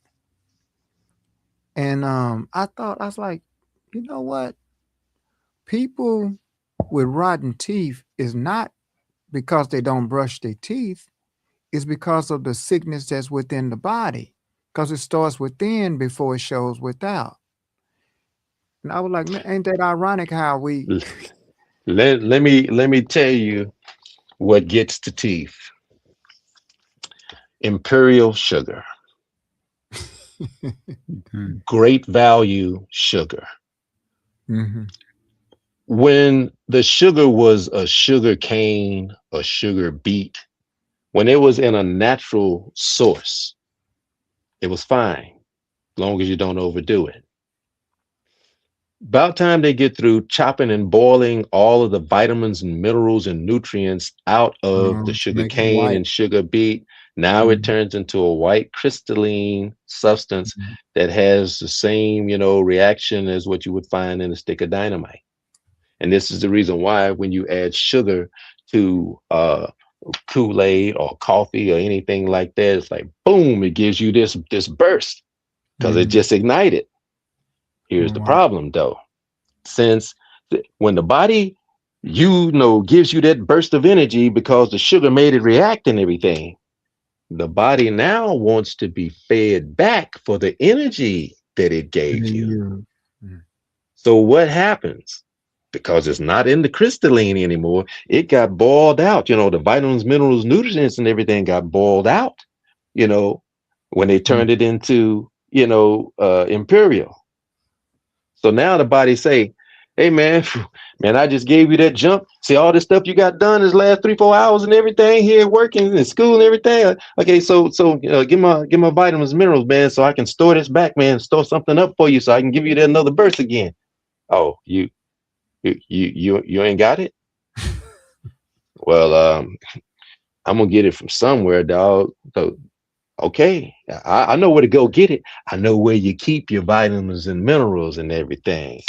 and I thought, I was like, you know what? People with rotten teeth is not because they don't brush their teeth, it's because of the sickness that's within the body. Because it starts within before it shows without. And I was like, man, ain't that ironic how we Let me tell you what gets to teeth. Imperial sugar, Mhm. great value sugar. Mhm. When the sugar was a sugar cane, a sugar beet, when it was in a natural source, it was fine, as long as you don't overdo it. About time they get through chopping and boiling all of the vitamins and minerals and nutrients out of the To sugar make it cane white. and sugar beet. Now it Mhm. turns into a white crystalline substance Mhm. that has the same, reaction as what you would find in a stick of dynamite. And this is the reason why when you add sugar to Kool-Aid or coffee or anything like that, it's like boom, it gives you this burst because it Mhm. just ignited. Here's the Wow. problem though. Since when the body gives you that burst of energy because the sugar made it react and everything, the body now wants to be fed back for the energy that it gave And you. you. Mhm. So what happens? Because it's not in the crystalline anymore, it got boiled out. The vitamins, minerals, nutrients, and everything got boiled out, you know, when they turned it into, imperial. So now the body say, hey man, man, I just gave you that jump. See all this stuff you got done this last 3-4 hours and everything here, working in school and everything. Okay, so give my vitamins, minerals, man, so I can store this back, man. Store something up for you, so I can give you that another burst again. Oh, you ain't got it. Well, I'm gonna get it from somewhere, dog. So okay, I know where to go get it. I know where you keep your vitamins and minerals and everything.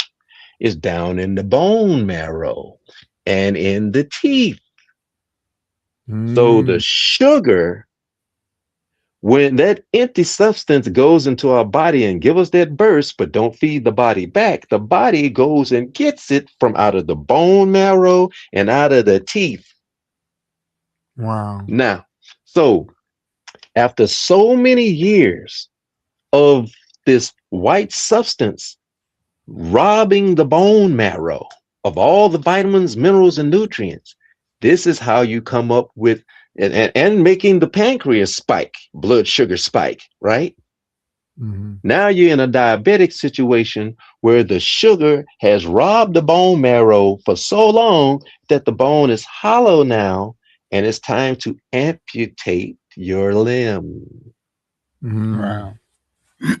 Is down in the bone marrow and in the teeth. So the Mm. sugar, when that empty substance goes into our body and give us that burst, but don't feed the body back, the body goes and gets it from out of the bone marrow and out of the teeth. Wow. Now, so after so many years of this white substance robbing the bone marrow of all the vitamins, minerals, and nutrients. This is how you come up with and making the pancreas spike, blood sugar spike, right? Mhm. Now you're in a diabetic situation where the sugar has robbed the bone marrow for so long that the bone is hollow now, and it's time to amputate your limb. Mhm. Wow.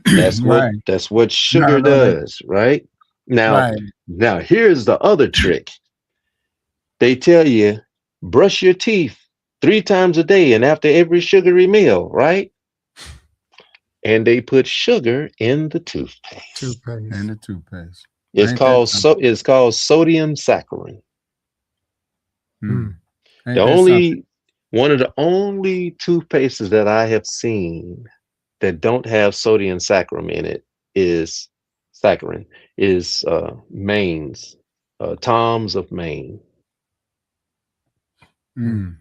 That's what Right. that's what No, sugar no, that does, right? Now, right. now here's the other trick. They tell you brush your teeth 3 times a day and after every sugary meal, right? And they put sugar in the toothpaste. And Toothpaste. the toothpaste. It's Ain't that called something? sodium saccharin. Hmm. Mm. The Ain't that something? only one of the only toothpastes that I have seen that don't have sodium saccharin in it is Maine's, Tom's of Maine. Mm. Mm.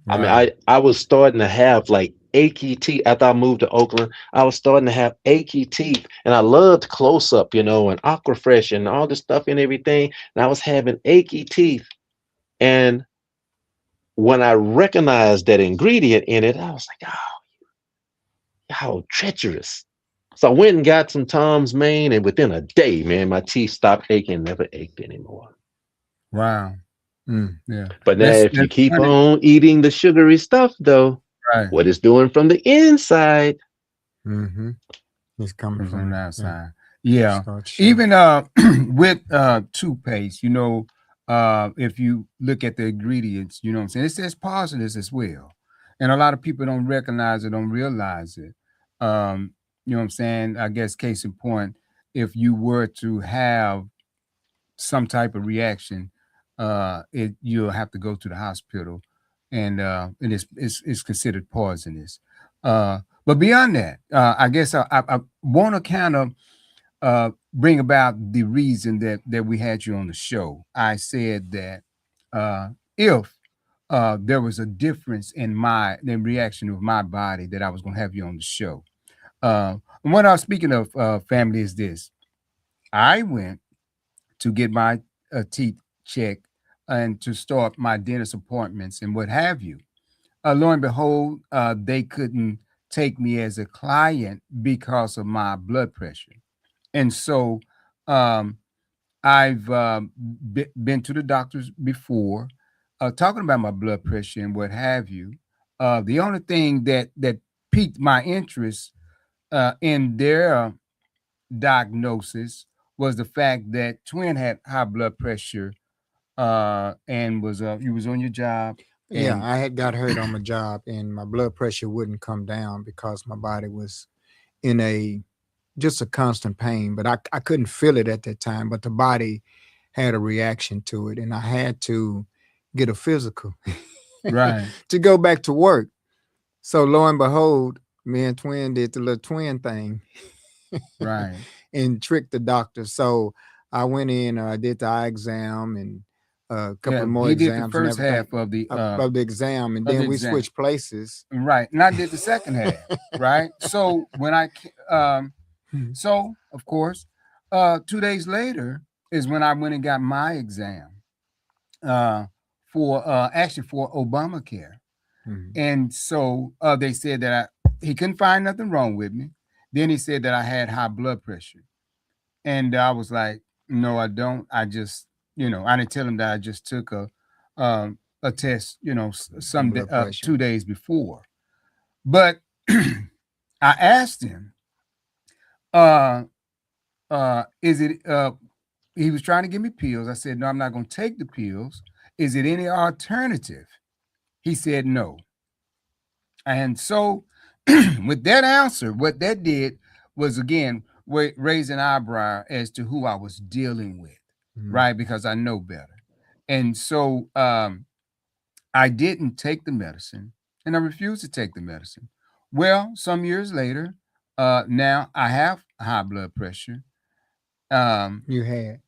I mean, Wow. I was starting to have like achy teeth after I moved to Oakland. I was starting to have achy teeth, and I loved Close Up, and Aquafresh and all this stuff and everything. And I was having achy teeth, and when I recognized that ingredient in it, I was like, oh, how treacherous! So I went and got some Tom's Main, and within a day, man, my teeth stopped aching, never ached anymore. Wow. Mm. Yeah. But now, if you That's keep funny. on eating the sugary stuff, though, Right. what it's doing from the inside. Mm-hmm. It's coming From the from outside. Yeah. Start to show. Even with toothpaste, if you look at the ingredients, you know what I'm saying, it says positives as well. And a lot of people don't recognize it, don't realize it. You know what I'm saying? I guess case in point, if you were to have some type of reaction, you'll have to go to the hospital, and it's considered poisonous. But beyond that, I guess I want to kind of bring about the reason that we had you on the show. I said that if there was a difference in the reaction of my body, that I was going to have you on the show. And what I was speaking of, family, is this: I went to get my teeth checked and to start my dentist appointments and what have you. Lo and behold, they couldn't take me as a client because of my blood pressure. And so um, I've been to the doctors before, talking about my blood pressure and what have you. The only thing that piqued my interest in their diagnosis was the fact that Twin had high blood pressure, and was you was on your job. Yeah, And I had got hurt on my job, and my blood pressure wouldn't come down because my body was in just a constant pain. But I couldn't feel it at that time. But the body had a reaction to it, and I had to get a physical right, to go back to work. So lo and behold, me and Twin did the little twin thing right. and tricked the doctor. So I went in, I did the eye exam and a couple Yeah, of more he did the exams and first everything half of the of the exam, and then we exam. switched places. Right. And I did the second half. Right. So when so of course, 2 days later is when I went and got my exam uh, for actually for Obamacare. Mhm. And so they said that he couldn't find nothing wrong with me. Then he said that I had high blood pressure. And I was like, no, I don't. I just, I didn't tell him that I just took a test, Blood pressure. 2 days before. But I asked him, uh, is it he was trying to give me pills. I said, no, I'm not going to take the pills. Is it any alternative? He said no. And so with that answer, what that did was, again, raise an eyebrow as to who I was dealing with, Mhm. right? Because I know better. And so I didn't take the medicine, and I refused to take the medicine. Well, some years later, now I have high blood pressure. Um, You had.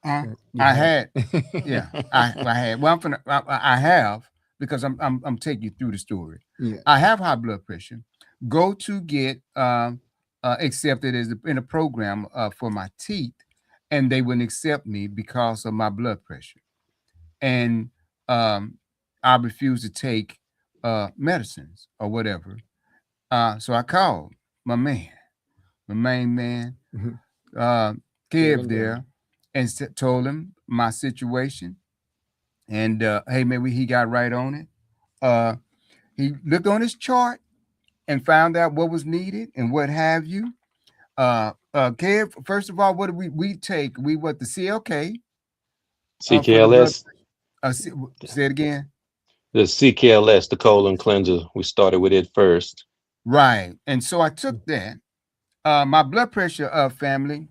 uh, You I had. had, yeah, I had. Well, I have, because I'm taking you through the story. Yeah. I have high blood pressure. Go to get accepted in a program for my teeth, and they wouldn't accept me because of my blood pressure. And I refused to take medicines or whatever. So I called my man, my main man, Mhm. uh, Kev Kevin there, Dillon. and told him my situation. And hey, man, he got right on it. He looked on his chart and found out what was needed and what have you. Kev, first of all, what do we take? We what, the CLK for the blood. CKLS, Say it again. the CKLS, the colon cleanser. We started with it first. Right. And so I took that. My blood pressure, family,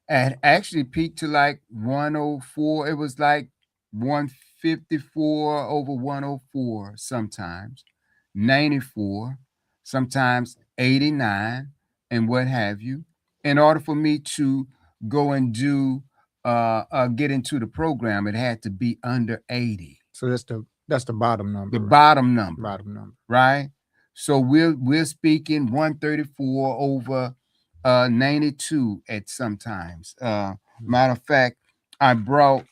had actually peaked to like 104. It was like 154 over 104 sometimes, 94, sometimes 89, and what have you. In order for me to go and get into the program, it had to be under 80, So that's the bottom number. the Right? bottom number, Bottom number. right? So we're speaking 134 over 92 at sometimes. Matter of fact, I brought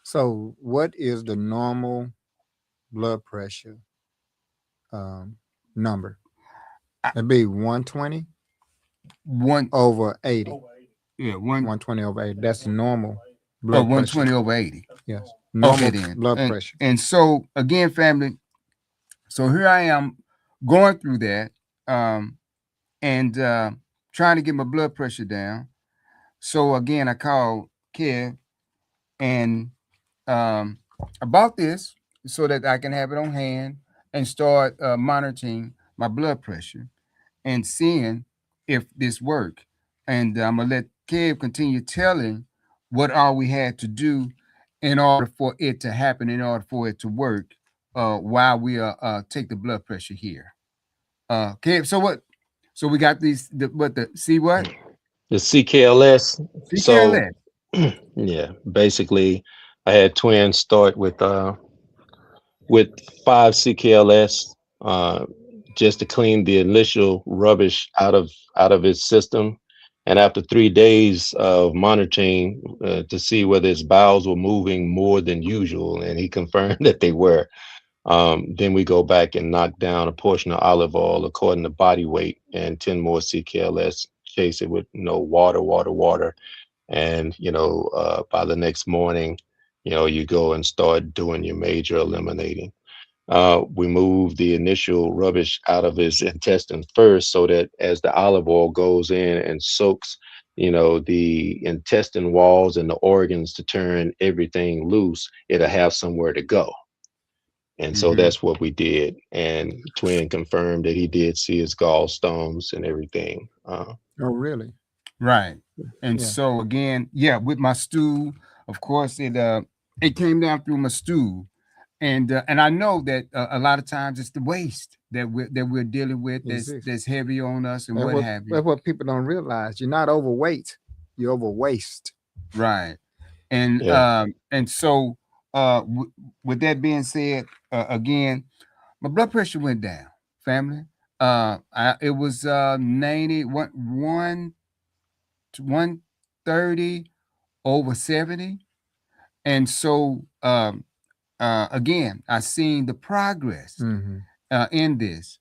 So what is the normal blood pressure number? It'd be 120 One, over 80. yeah, 120 over 80. That's normal or blood pressure. 120 over 80. Yes. Normal Okay, then. blood pressure. And so again, family. So here I am going through that, and trying to get my blood pressure down. So again, I called Kev and about this so that I can have it on hand and start monitoring my blood pressure and seeing if this worked. And I'm gonna let Kev continue telling what all we had to do in order for it to happen, in order for it to work, while we take the blood pressure here. Kev, so what? So we got these. See what? The CKLS. So CKLS. yeah, basically, I had twins start with 5 CKLS, just to clean the initial rubbish out of his system. And after 3 days of monitoring to see whether his bowels were moving more than usual, and he confirmed that they were, then we go back and knock down a portion of olive oil according to body weight and 10 more CKLS, chase it with water, water, water. And, by the next morning, you go and start doing your major eliminating. We move the initial rubbish out of his intestines first so that as the olive oil goes in and soaks, the intestine walls and the organs to turn everything loose, it'll have somewhere to go. And so Mhm. that's what we did. And Twin confirmed that he did see his gallstones and everything. Oh, really? Right. And Yeah. so again, yeah, with my stool, of course, it came down through my stool, and I know that a lot of times it's the waste that we're dealing with Is that's heavy on us and That's what what, have you. that's what people don't realize. You're not overweight. You're over waste. Right. And Yeah. so with that being said, again, my blood pressure went down, family. It was 90 130 over 70. And so again, I seen the progress Mm-hmm. in this.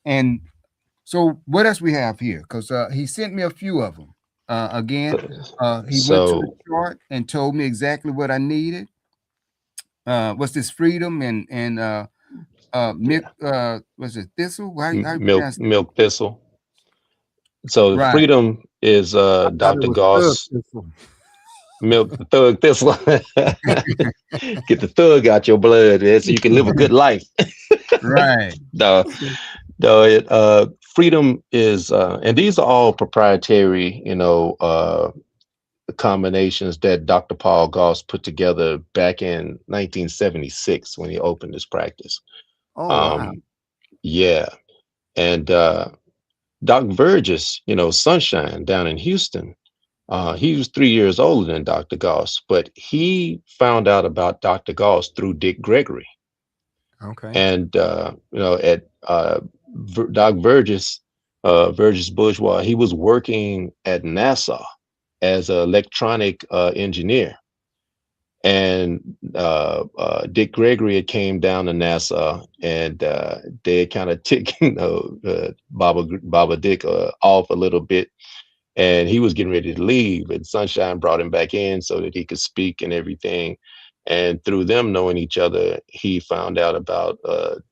And so what else we have here? Because he sent me a few of them. Again, he went to the So chart and told me exactly what I needed. What's this freedom and milk? Was it thistle? How you milk pronounce it? milk thistle. So Right, freedom is I thought it Dr. was thug Goss thistle. milk thug thistle. Get the thug out your blood, man, so you can live a good life. right. No, no, freedom is, and these are all proprietary, combinations that Dr. Paul Goss put together back in 1976 when he opened his practice. Oh, wow. Um, yeah, and Doc Burgess, Sunshine down in Houston. He was 3 years older than Dr. Goss, but he found out about Dr. Goss through Dick Gregory. Okay. And at Doc Burgess, Burgess Bourgeois, he was working at NASA as an electronic engineer. And Dick Gregory had came down to NASA, and they had kind of taken Baba Dick off a little bit, and he was getting ready to leave. And Sunshine brought him back in so that he could speak and everything. And through them knowing each other, he found out about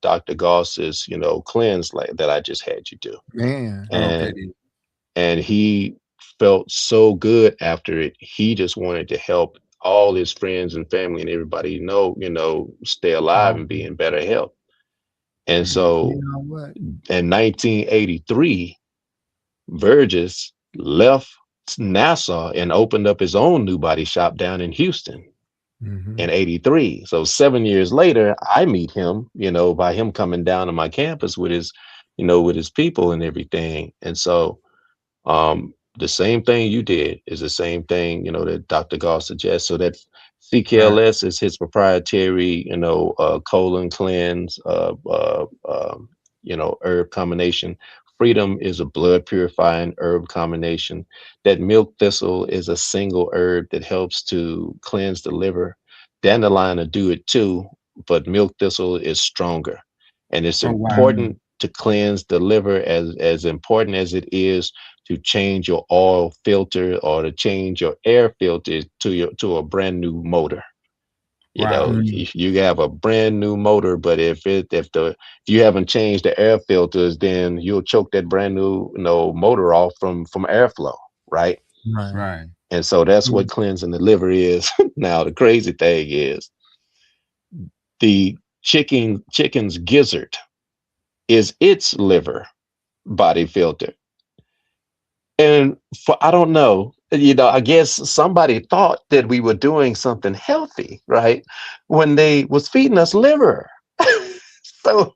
Dr. Goss's, cleanse like that I just had you do, Man. Okay. and he felt so good after it. He just wanted to help all his friends and family and everybody stay alive and be in better health. And Mhm. You so know what? in 1983, Burgess left NASA and opened up his own new body shop down in Houston Mm-hmm. in 83. So 7 years later, I meet him, by him coming down to my campus with his people and everything. And so the same thing you did is the same thing, that Dr. Goss suggests. So that Right. CKLS is his proprietary, colon cleanse, herb combination. Freedom is a blood purifying herb combination. That milk thistle is a single herb that helps to cleanse the liver. Dandelion will do it too, but milk thistle is stronger. And it's Oh wow. important to cleanse the liver as important as it is to change your oil filter or to change your air filter to a brand new motor. You Wow. know, Mm. if you have a brand new motor, but if you haven't changed the air filters, then you'll choke that brand new motor off from airflow, right? Right. Right. And so that's what Mm. cleansing the liver is. Now the crazy thing is the chicken's gizzard is its liver body filter. And for I don't know, I guess somebody thought that we were doing something healthy, right? When they was feeding us liver. So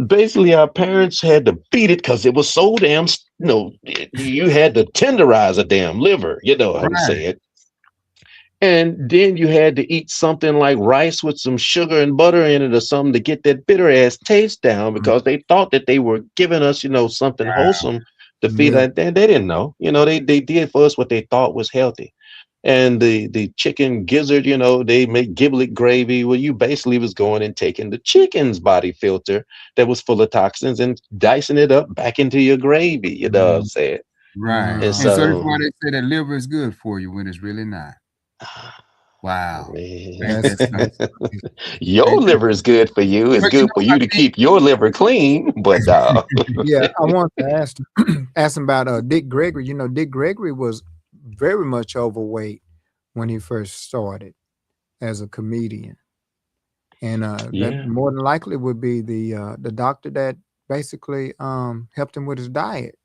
basically our parents had to beat it because it was so damn, you had to tenderize a damn liver, how you Right. say it. And then you had to eat something like rice with some sugar and butter in it or something to get that bitter ass taste down Mm. because they thought that they were giving us, something Wow. wholesome to feed Milk. us. They didn't know. They did for us what they thought was healthy. And the chicken gizzard, they make giblet gravy. Well, you basically was going and taking the chicken's body filter that was full of toxins and dicing it up back into your gravy, what I'm Mm. saying? Right. And And Wow. so that's so why they say that liver is good for you when it's really not. Wow. man, Ain't That's that something? your Ain't that liver is good for you. It's but you good know for I you to think keep your liver clean, but yeah. I want to ask ask him about Dick Gregory. You know, Dick Gregory was very much overweight when he first started as a comedian, and that yeah, more than likely would be the doctor that basically helped him with his diet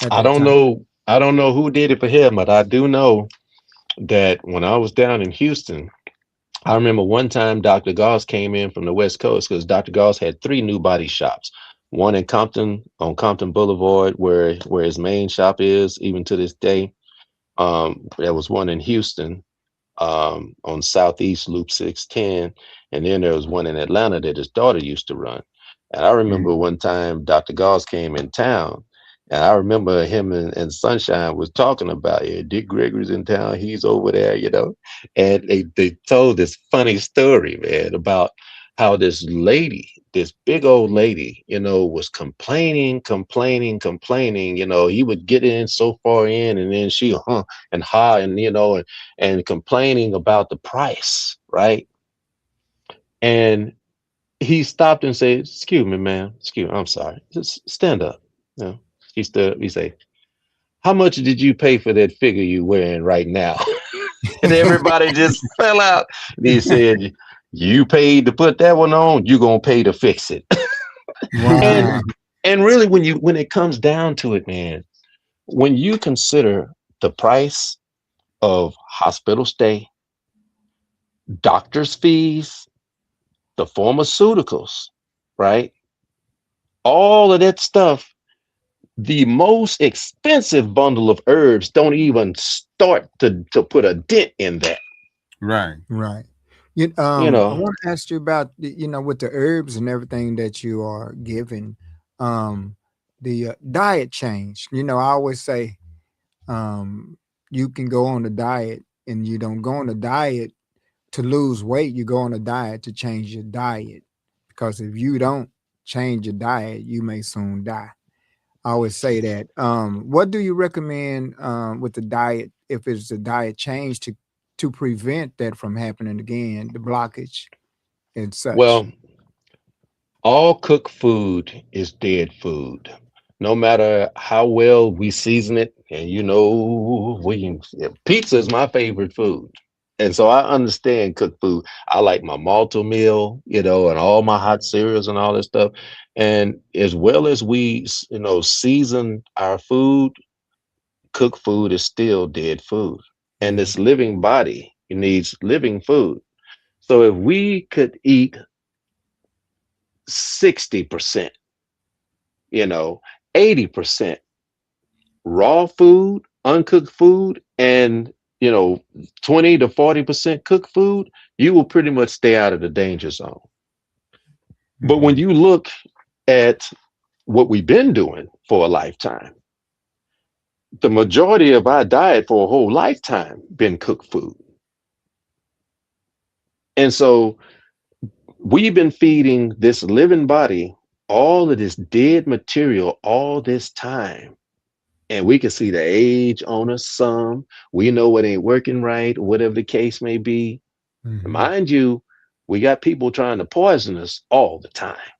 at I that don't time. know. I don't know who did it for him, but I do know that when I was down in Houston, I remember one time Dr. Goss came in from the West Coast because Dr. Goss had three new body shops. One in Compton on Compton Boulevard, where his main shop is, even to this day. There was one in Houston, on Southeast Loop 610, and then there was one in Atlanta that his daughter used to run. And I mm, remember one time Dr. Goss came in town, and I remember him and Sunshine was talking about, yeah, Dick Gregory's in town, he's over there, and they told this funny story, man, about how this lady, this big old lady, was complaining. He would get in so far in, and then she and ha, and and complaining about the price, right? And he stopped and said, "Excuse me, ma'am. Excuse me, I'm sorry. Just stand up." He stood up. He said, "How much did you pay for that figure you wearing right now?" And everybody just fell out. And he said, "You paid to put that one on. You're gonna pay to fix it." and Wow. and really, when it comes down to it, man, when you consider the price of hospital stay, doctor's fees, the pharmaceuticals, right? All of that stuff, the most expensive bundle of herbs don't even start to put a dent in that. right. Right. You I know, want to ask you about with the herbs and everything that you are given, the diet change. I always say, you can go on a diet, and you don't go on a diet to lose weight. You go on a diet to change your diet, because if you don't change your diet, you may soon die. I always say that. What do you recommend with the diet, if it's a diet change, to prevent that from happening again, the blockage and such? well, all cooked food is dead food. No matter how well we season it, and pizza is my favorite food. And so I understand cooked food. I like my malto meal, and all my hot cereals and all that stuff. And as well as we, season our food, cooked food is still dead food. And Mhm. this living body needs living food. So if we could eat 60%, you know, 80% raw food, uncooked food, and 20 to 40% cooked food, you will pretty much stay out of the danger zone. But when Mhm. you look at what we've been doing for a lifetime, the majority of our diet for a whole lifetime been cooked food. And so we've been feeding this living body all of this dead material all this time. And we can see the age on us some. We know what ain't working right, whatever the case may be. Mhm. Mind you, we got people trying to poison us all the time.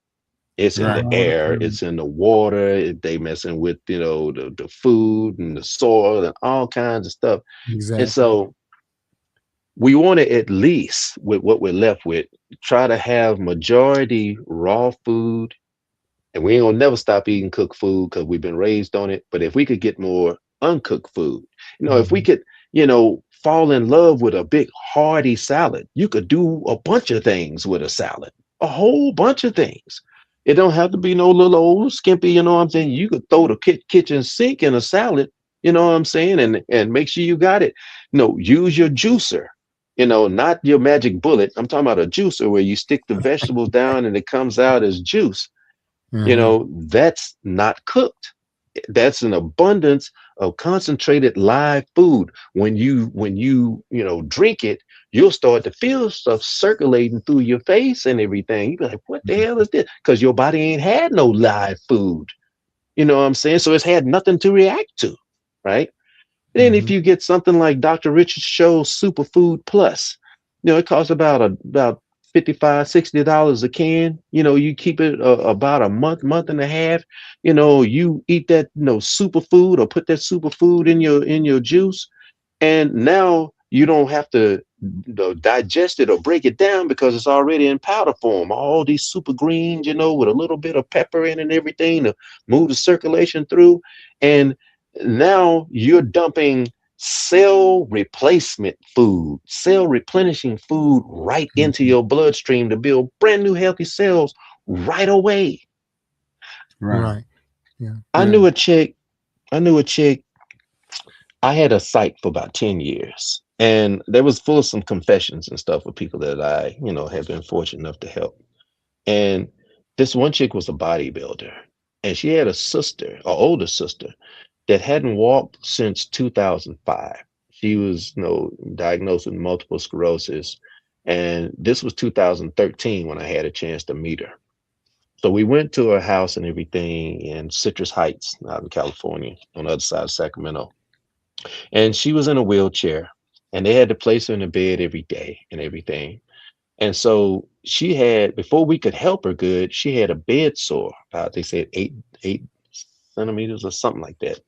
It's in Right. the All the air, time. it's in the water, they messing with, the food and the soil and all kinds of stuff. And Exactly. so we want to, at least with what we're left with, try to have majority raw food. And we ain't gonna never stop eating cooked food because we've been raised on it. But if we could get more uncooked food, if we Mhm. could, fall in love with a big hearty salad, you could do a bunch of things with a salad, a whole bunch of things. It don't have to be no little old skimpy, you know what I'm saying? You could throw the kitchen sink in a salad, you know what I'm saying? And make sure you got it. No, use your juicer, not your magic bullet. I'm talking about a juicer where you stick the vegetables down and it comes out as juice. Mhm. That's not cooked. That's an abundance of concentrated live food. When you drink it, you'll start to feel stuff circulating through your face and everything. You be like, what the hell is this? Because your body ain't had no live food. You know what I'm saying? So it's had nothing to react to, right? Then if Mhm. you get something like Dr. Richard Show's Superfood Plus, it costs about $55-$60 a can. You keep it about a month and a half. You eat that superfood or put that superfood in your juice, and now you don't have to digest it or break it down because it's already in powder form. All these super greens, with a little bit of pepper in and everything to move the circulation through. And now you're dumping cell replacement food, cell replenishing food right into Mhm. your bloodstream to build brand new healthy cells right away. Right. Right. Yeah. I Yeah. knew a chick, I knew a chick I had a site for about 10 years, and there was full of some confessions and stuff with people that I, have been fortunate enough to help. And this one chick was a bodybuilder, and she had a sister, an older sister, that hadn't walked since 2005. She was, diagnosed with multiple sclerosis, and this was 2013 when I had a chance to meet her. So we went to her house and everything in Citrus Heights out in California on the other side of Sacramento, and she was in a wheelchair, and they had to place her in a bed every day and everything. And so she had, before we could help her good, she had a bed sore, about, they said, 8 centimeters or something like that.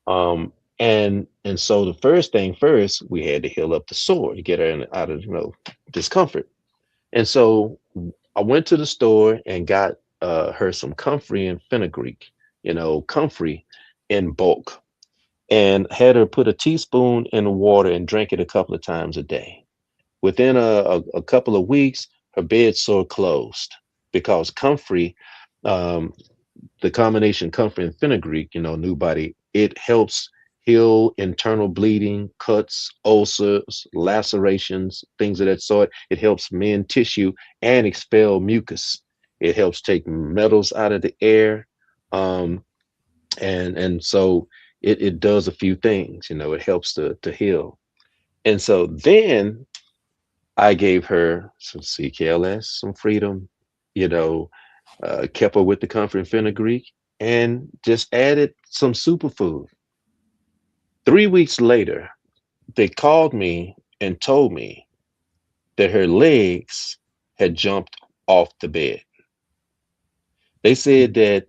And so the first thing first, we had to heal up the sore to get her out of discomfort. And so I went to the store and got her some comfrey and fenugreek, comfrey in bulk, and had her put a teaspoon in the water and drink it a couple of times a day. Within a couple of weeks, her bed sore closed because comfrey, um, the combination comfrey and fenugreek, new body, it helps heal internal bleeding, cuts, ulcers, lacerations, things of that sort. It helps mend tissue and expel mucus. It helps take metals out of the air. Um, and so it does a few things. It helps to heal. And so then I gave her some CKLS, some freedom, you know kept her with the comfort and fenugreek, and just added some superfood. 3 weeks later, they called me and told me that her legs had jumped off the bed. They said that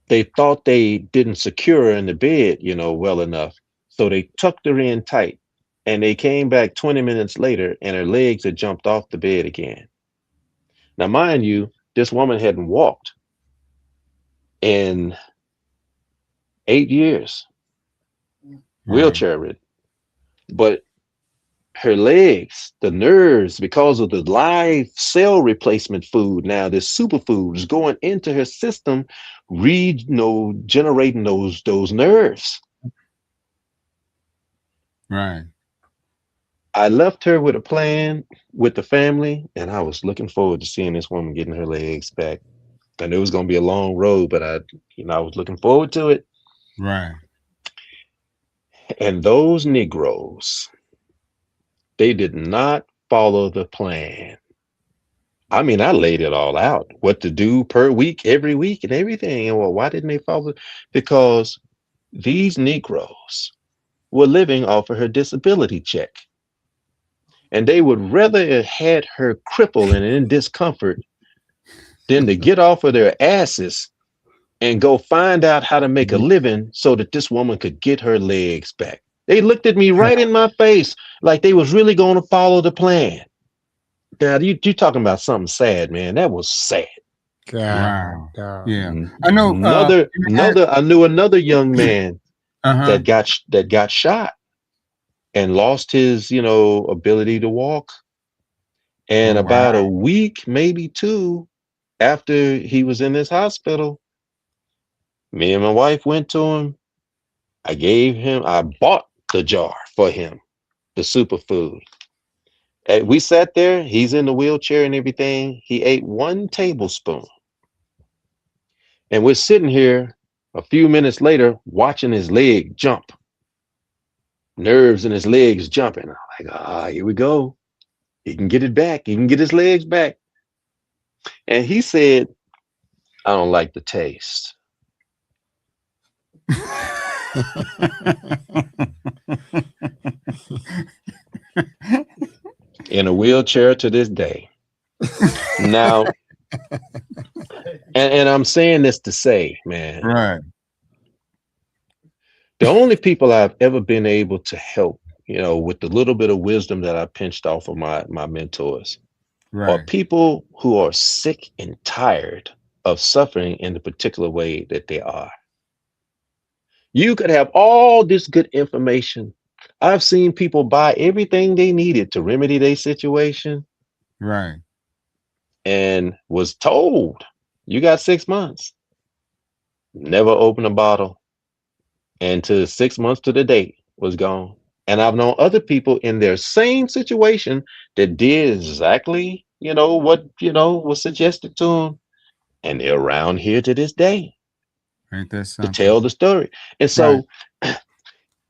they thought they didn't secure her in the bed, well enough. So they tucked her in tight, and they came back 20 minutes later and her legs had jumped off the bed again. Now, mind you, this woman hadn't walked in 8 years, Right. wheelchair ridden. But her legs, the nerves, because of the live cell replacement food, now this superfood is going into her system, generating those nerves. Right. I left her with a plan with the family, and I was looking forward to seeing this woman getting her legs back. I knew it was going to be a long road, but I was looking forward to it. Right. And those Negroes, they did not follow the plan. I mean, I laid it all out, what to do per week, every week, and everything. And well, why didn't they follow? Because these Negroes were living off of her disability check, and they would rather have had her crippled and in discomfort than to get off of their asses and go find out how to make a living so that this woman could get her legs back. They looked at me right in my face like they was really going to follow the plan. Now you talking about something sad, man. That was sad. Wow. God. Yeah. I know. I knew another young man Uh-huh. that got shot and lost his, ability to walk. And Oh, about wow. a week, maybe two, after he was in this hospital, me and my wife went to him. I bought the jar for him, the superfood. And we sat there, he's in the wheelchair and everything. He ate 1 tablespoon. And we're sitting here a few minutes later watching his leg jump. Nerves in his legs jumping. I'm like, here we go. He can get it back. He can get his legs back. And he said, I don't like the taste. In a wheelchair to this day. Now, and I'm saying this to say, man, Right. the only people I've ever been able to help, with the little bit of wisdom that I pinched off of my mentors, are Right. people who are sick and tired of suffering in the particular way that they are. You could have all this good information. I've seen people buy everything they needed to remedy their situation Right. and was told, you got 6 months. Never open a bottle. And to 6 months to the date was gone. And I've known other people in their same situation that did exactly, what, was suggested to them. And they're around here to this day Ain't that to something? tell the story. And so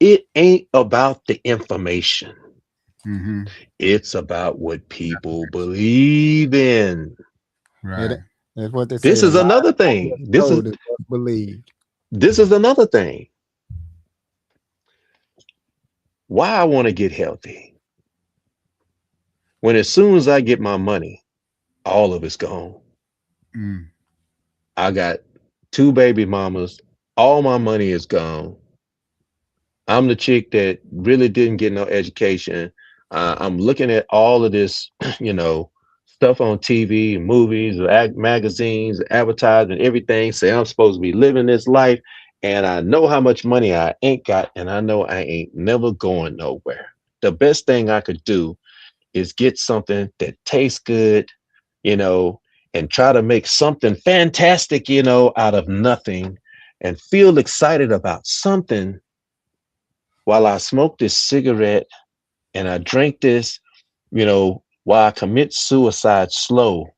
it ain't about the information. Mm-hmm. It's about what people believe in. Right. That's what they This say. is another thing. This is believed. another thing. Why I want to get healthy. When as soon as I get my money, all of it's gone. Mm. I got 2 baby mamas. All my money is gone. I'm the chick that really didn't get no education. I'm looking at all of this, stuff on TV, movies, magazines, advertising, everything. Say I'm supposed to be living this life. And I know how much money I ain't got. And I know I ain't never going nowhere. The best thing I could do is get something that tastes good, and try to make something fantastic, out of nothing and feel excited about something while I smoke this cigarette and I drink this, while I commit suicide slow,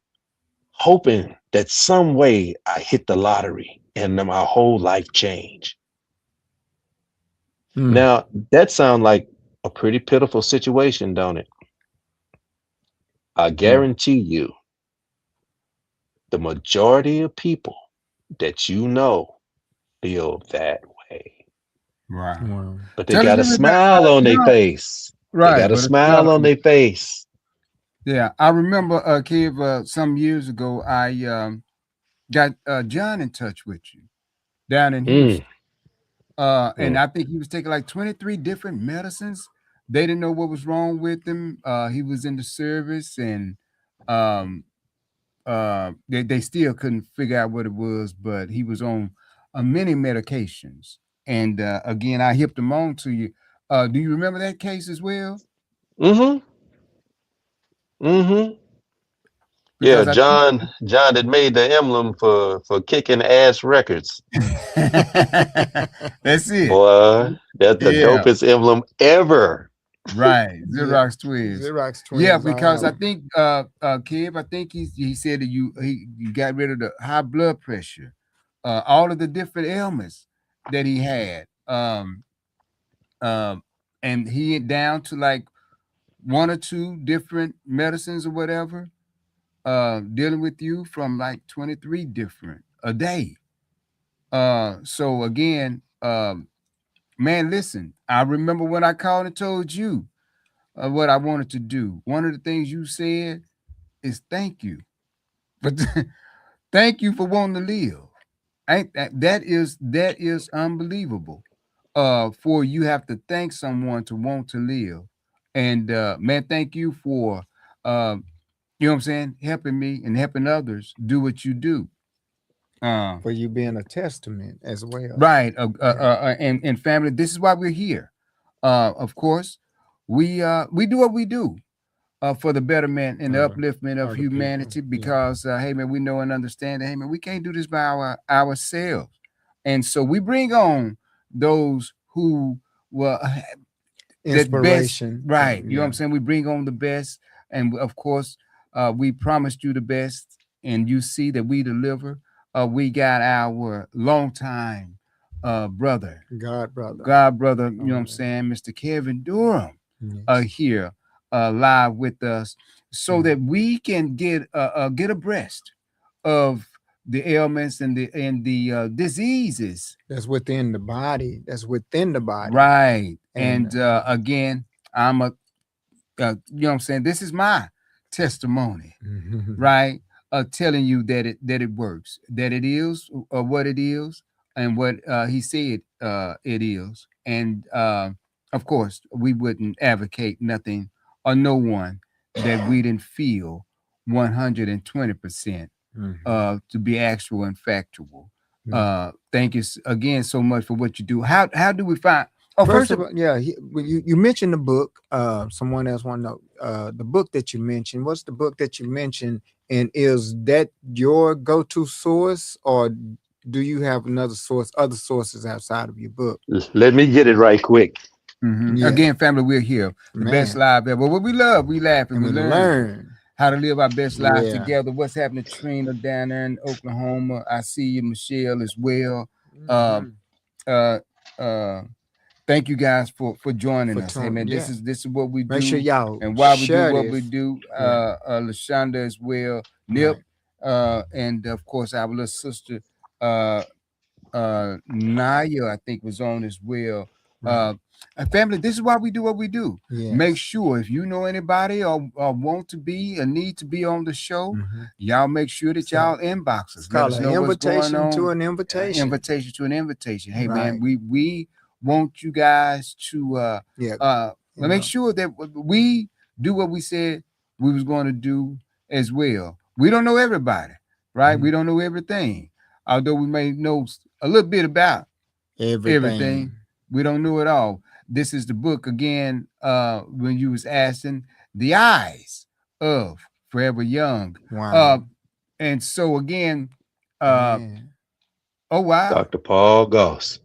hoping that some way I hit the lottery and then my whole life change. Now, that sounds like a pretty pitiful situation, don't it? I guarantee you, the majority of people that feel that way. Wow. Wow. But they Tell us got a a little bit smile on their no, face. They right. got a But it's smile on their face. yeah, I remember, Kev, some years ago, I got John in touch with you down in Houston. And I think he was taking like 23 different medicines. They didn't know what was wrong with him. He was in the service, and um, they still couldn't figure out what it was, but he was on many medications. And again, I hipped him on to you. Do you remember that case as well? Mm-hmm. Mm-hmm. Yeah, Because I think John that made the emblem for kicking ass records. that's it. Boy, that's the Yeah, dopest emblem ever. right. Yeah. Xerox Twins. Xerox Twins. Yeah, I because I have. think Kev, I think he said that you got rid of the high blood pressure, all of the different ailments that he had. And he down to like 1 or 2 different medicines or whatever. dealing with you from like 23 different a day. So again, man, listen, I remember when I called and told you what I wanted to do. One of the things you said is thank you. But thank you for wanting to live. Ain't that is unbelievable. For you have to thank someone to want to live. And man, thank you for you know what I'm saying, helping me and helping others do what you do. For you being a testament as well. Right. And family, this is why we're here. Of course, we do what we do for the betterment and the upliftment of other people, humanity, yeah. because hey man, we know and understand that hey man, we can't do this by ourselves. And so we bring on those who were Inspiration. best, right? You know what I'm saying? We bring on the best, and of course, we promised you the best, and you see that we deliver. We got our longtime brother, God brother. you know what I'm saying, Mr. Kevin Durham, Yes. here live with us, so that we can get abreast of the ailments and the diseases. That's within the body. That's within the body. Right. And, And again, I'm a you know what I'm saying, this is my testimony, right? Telling you that it works, that it is what it is, and what he said it is. And of course, we wouldn't advocate nothing or no one that we didn't feel 120% to be actual and factual. Thank you again so much for what you do. How do we find? Oh, first of all, yeah, you mentioned the book. Someone else want to know the book that you mentioned. What's the book that you mentioned? And is that your go-to source, or do you have another source, other sources outside of your book? Let me get it right quick. Yeah. Again, family, we're here. The best live ever. What we love, we laugh, and we learn how to live our best lives together. What's happening, Trina, down there in Oklahoma? I see you, Michelle, as well. Thank you guys for joining us. Hey man, this is what we do. Make sure y'all and why we do what we do. LaShonda as well, Nip, and of course our little sister Naya, I think, was on as well. Family, this is why we do what we do. Make sure if you know anybody or want to be or need to be on the show, y'all make sure that y'all inbox us. Let us know what's going on. To an invitation. Invitation to an invitation. Hey man, we want you guys to make sure that we do what we said we was going to do as well. We don't know everybody, right? We don't know everything, although we may know a little bit about everything. We don't know it all. This is the book again. When you was asking, The Eyes of Forever Young. Wow. And so again, oh wow, Dr. Paul Goss.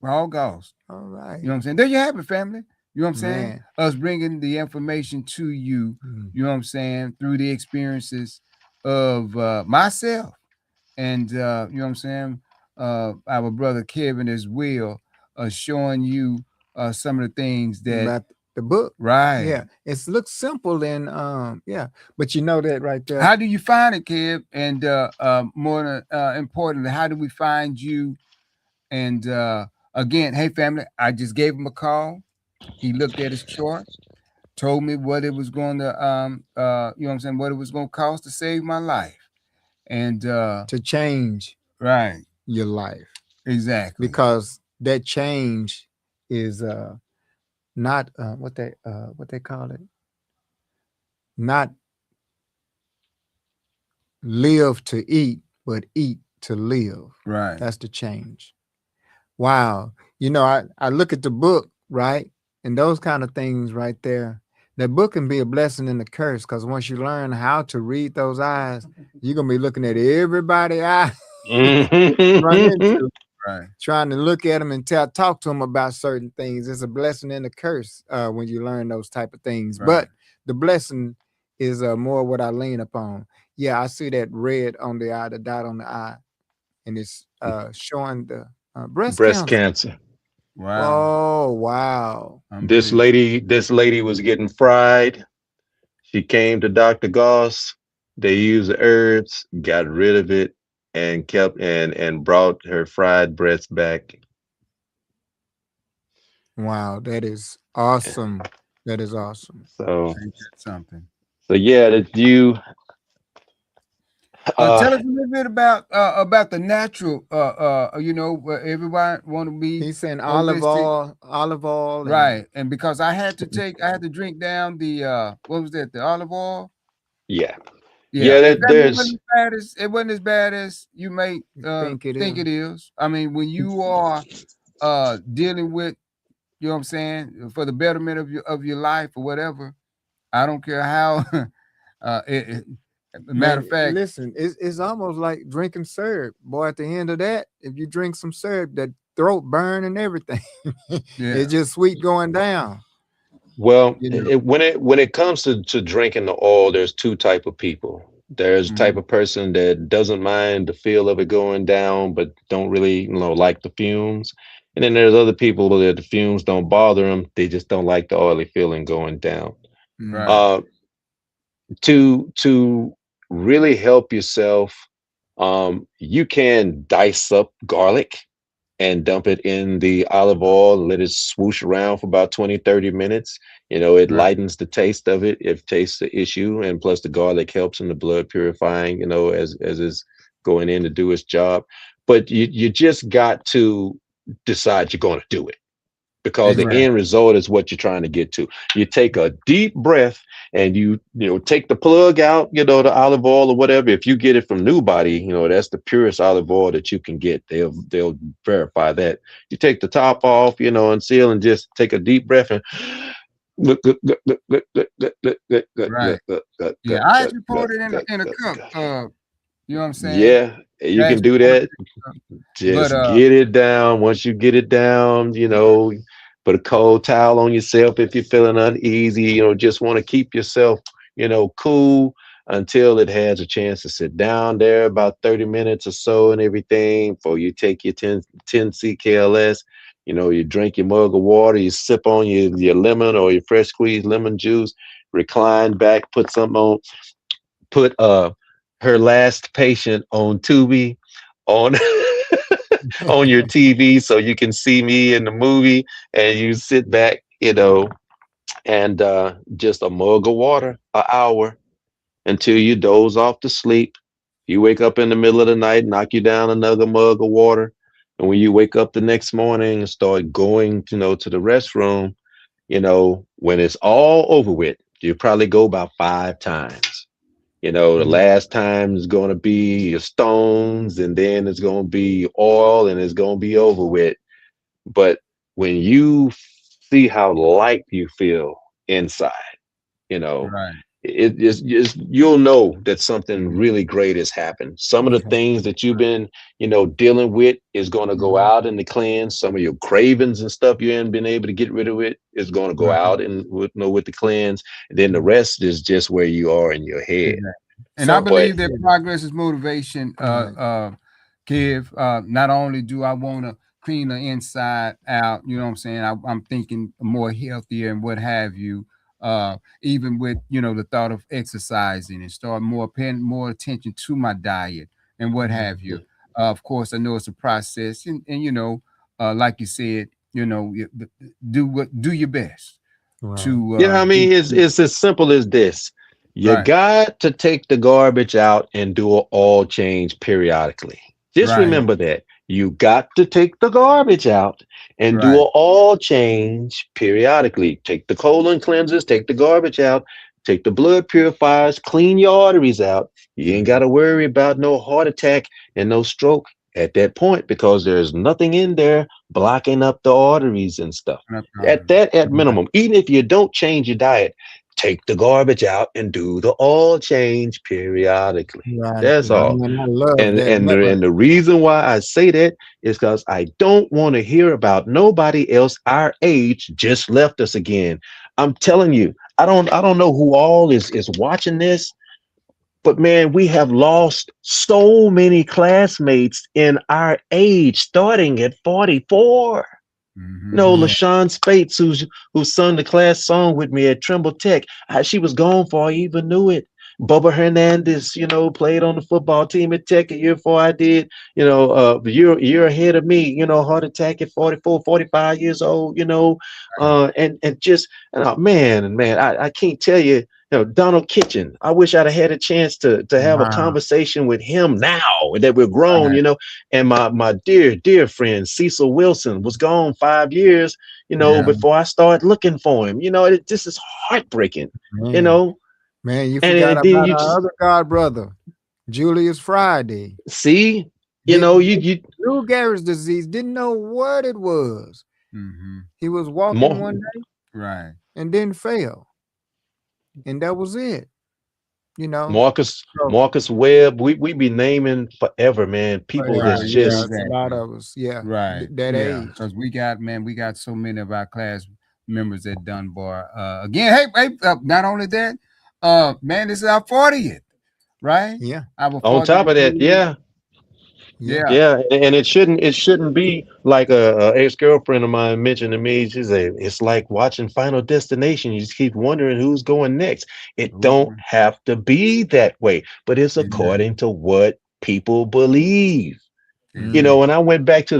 Paul Goss. All right. You know what I'm saying? There you have it, family. You know what I'm saying? Us bringing the information to you, you know what I'm saying, through the experiences of myself and, you know what I'm saying, our brother Kevin as well, showing you some of the things that about the book. Right. Yeah. It looks simple and but you know that right there. How do you find it, Kev? And more importantly, how do we find you? And again, hey family, I just gave him a call. He looked at his chart, told me what it was going to you know what I'm saying, what it was going to cost to save my life. And to change your life. Exactly. Because that change is not what they call it, not live to eat, but eat to live. Right. That's the change. Wow. You know, I look at the book, right? And those kind of things right there. That book can be a blessing and a curse, because once you learn how to read those eyes, you're gonna be looking at everybody's eyes, trying to look at them and talk to them about certain things. It's a blessing and a curse when you learn those type of things. But the blessing is more what I lean upon. Yeah, I see that red on the eye, the dot on the eye, and it's showing the breast cancer. Wow. Oh wow. This lady was getting fried. She came to Dr. Goss. They used the herbs, got rid of it, and kept and brought her fried breast back. Wow, that is awesome. That is awesome. So Ain't that something? yeah, that you uh Tell us a little bit about the natural. You know, where everybody want to be He's saying holistic, olive oil, and right? And because I had to drink down the what was that? The olive oil. yeah. Yeah, Yeah, is that that wasn't there's as bad as it wasn't as bad as you may think it think is. it is. I mean, when you are dealing with, you know what I'm saying, for the betterment of your life or whatever, I don't care how. Matter of Man, fact, listen, it's almost like drinking syrup. Boy, at the end of that, if you drink some syrup, that throat burn and everything. yeah, It's just sweet going down. well, you know, when it comes to drinking the oil, there's two type of people. There's a type mhm, of person that doesn't mind the feel of it going down, but don't really, like the fumes. And then there's other people that the fumes don't bother them. They just don't like the oily feeling going down. Mhm. right, Uh, to really help yourself, you can dice up garlic and dump it in the olive oil, let it swoosh around for about 20-30 minutes. It right, lightens the taste of it if taste the issue, and plus the garlic helps in the blood purifying, as is going in to do its job. But you just got to decide you're going to do it, because the exactly, Right. end result is what you're trying to get to. You take a deep breath and you take the plug out, the olive oil or whatever. If you get it from New Body, that's the purest olive oil that you can get. They'll verify that. You take the top off, and seal, and just take a deep breath and right. Yeah, I actually poured it in a cup. You know what I'm saying? yeah, you I can actually do poured it that. in a cup. But Just get it down. Once you get it down, put a cold towel on yourself if you're feeling uneasy. Just want to keep yourself, cool until it has a chance to sit down there about 30 minutes or so and everything before you take your 10 CKLS. You drink your mug of water, you sip on your lemon or your fresh squeezed lemon juice, recline back, put something on, put Her Last Patient on Tubi on on your TV so you can see me in the movie, and you sit back, and just a mug of water, an hour until you doze off to sleep. You wake up in the middle of the night, knock you down another mug of water. And when you wake up the next morning and start going, to the restroom, when it's all over with, you probably go about 5 times. The Mhm. last time is going to be your stones, and then it's going to be oil, and it's going to be over with. But when you see how light you feel inside, you know, right, it is you'll know that something really great has happened. Some of the Okay. things that you've been, dealing with is going to go Mhm. out in the cleanse. Some of your cravings and stuff you haven't been able to get rid of it is going to go right, out and with the cleanse. And then the Mhm. rest is just where you are in your head. exactly. And I So, But believe that progress is motivation. right. Kev, not only do I want to clean the inside out, you know what I'm saying? I'm thinking more healthier and what have you. Even with the thought of exercising and start paying more attention to my diet and what have Mhm. you. Of course, I know it's a process, and like you said, do your best Right. to yeah, I mean, it's as simple as this. You right, got to take the garbage out and do an oil change periodically. Just right, remember that. You got to take the garbage out and do right. an oil change periodically. Take the colon cleansers, take the garbage out, take the blood purifiers, clean your arteries out. You ain't got to worry about no heart attack and no stroke at that point, because there's nothing in there blocking up the arteries and stuff. Not At problem. that, at minimum, even if you don't change your diet, take the garbage out and do the oil change periodically. That's Radically. all. Man, I love And that. and the, and the reason why I say that is because I don't want to hear about nobody else our age just left us again. I'm telling you, I don't know who all is watching this, but man, we have lost so many classmates in our age, starting at 44. Mhm. No, Yeah. LaShawn Spates, who sung the class song with me at Trimble Tech, she was gone before I even knew it. Bubba Hernandez, played on the football team at Tech a year before I did. A year ahead of me. Heart attack at 44, 45 years old. And just man, I can't tell you. Donald Kitchen. I wish I'd have had a chance to have a Wow. conversation with him now that we're grown. Right. And my dear friend Cecil Wilson was gone 5 years. Yeah. Before I started looking for him. This is heartbreaking. You Man, know, man, you forgot and then about you our just other god brother, Julius Friday. see, Didn't you Lou Gehrig's disease, didn't know what it was. Mm-hmm. He was walking more one day Right. and then fell. And that was it. You know. Marcus So Marcus Webb. We be naming forever, man. People forever, that's Right. yeah, just it's a lot Exactly. of us, yeah, Right. that Yeah. age. Because we got so many of our class members at Dunbar. Again, hey, not only that, man, this is our 40th, right? Yeah, Our on 40th top of that. year. Yeah, yeah. Yeah. yeah, and it shouldn't be like a ex-girlfriend of mine mentioned to me. She said it's like watching Final Destination. You just keep wondering who's going next. It don't Ooh, have to be that way, but it's exactly. according to what people believe. Mm. When I went back to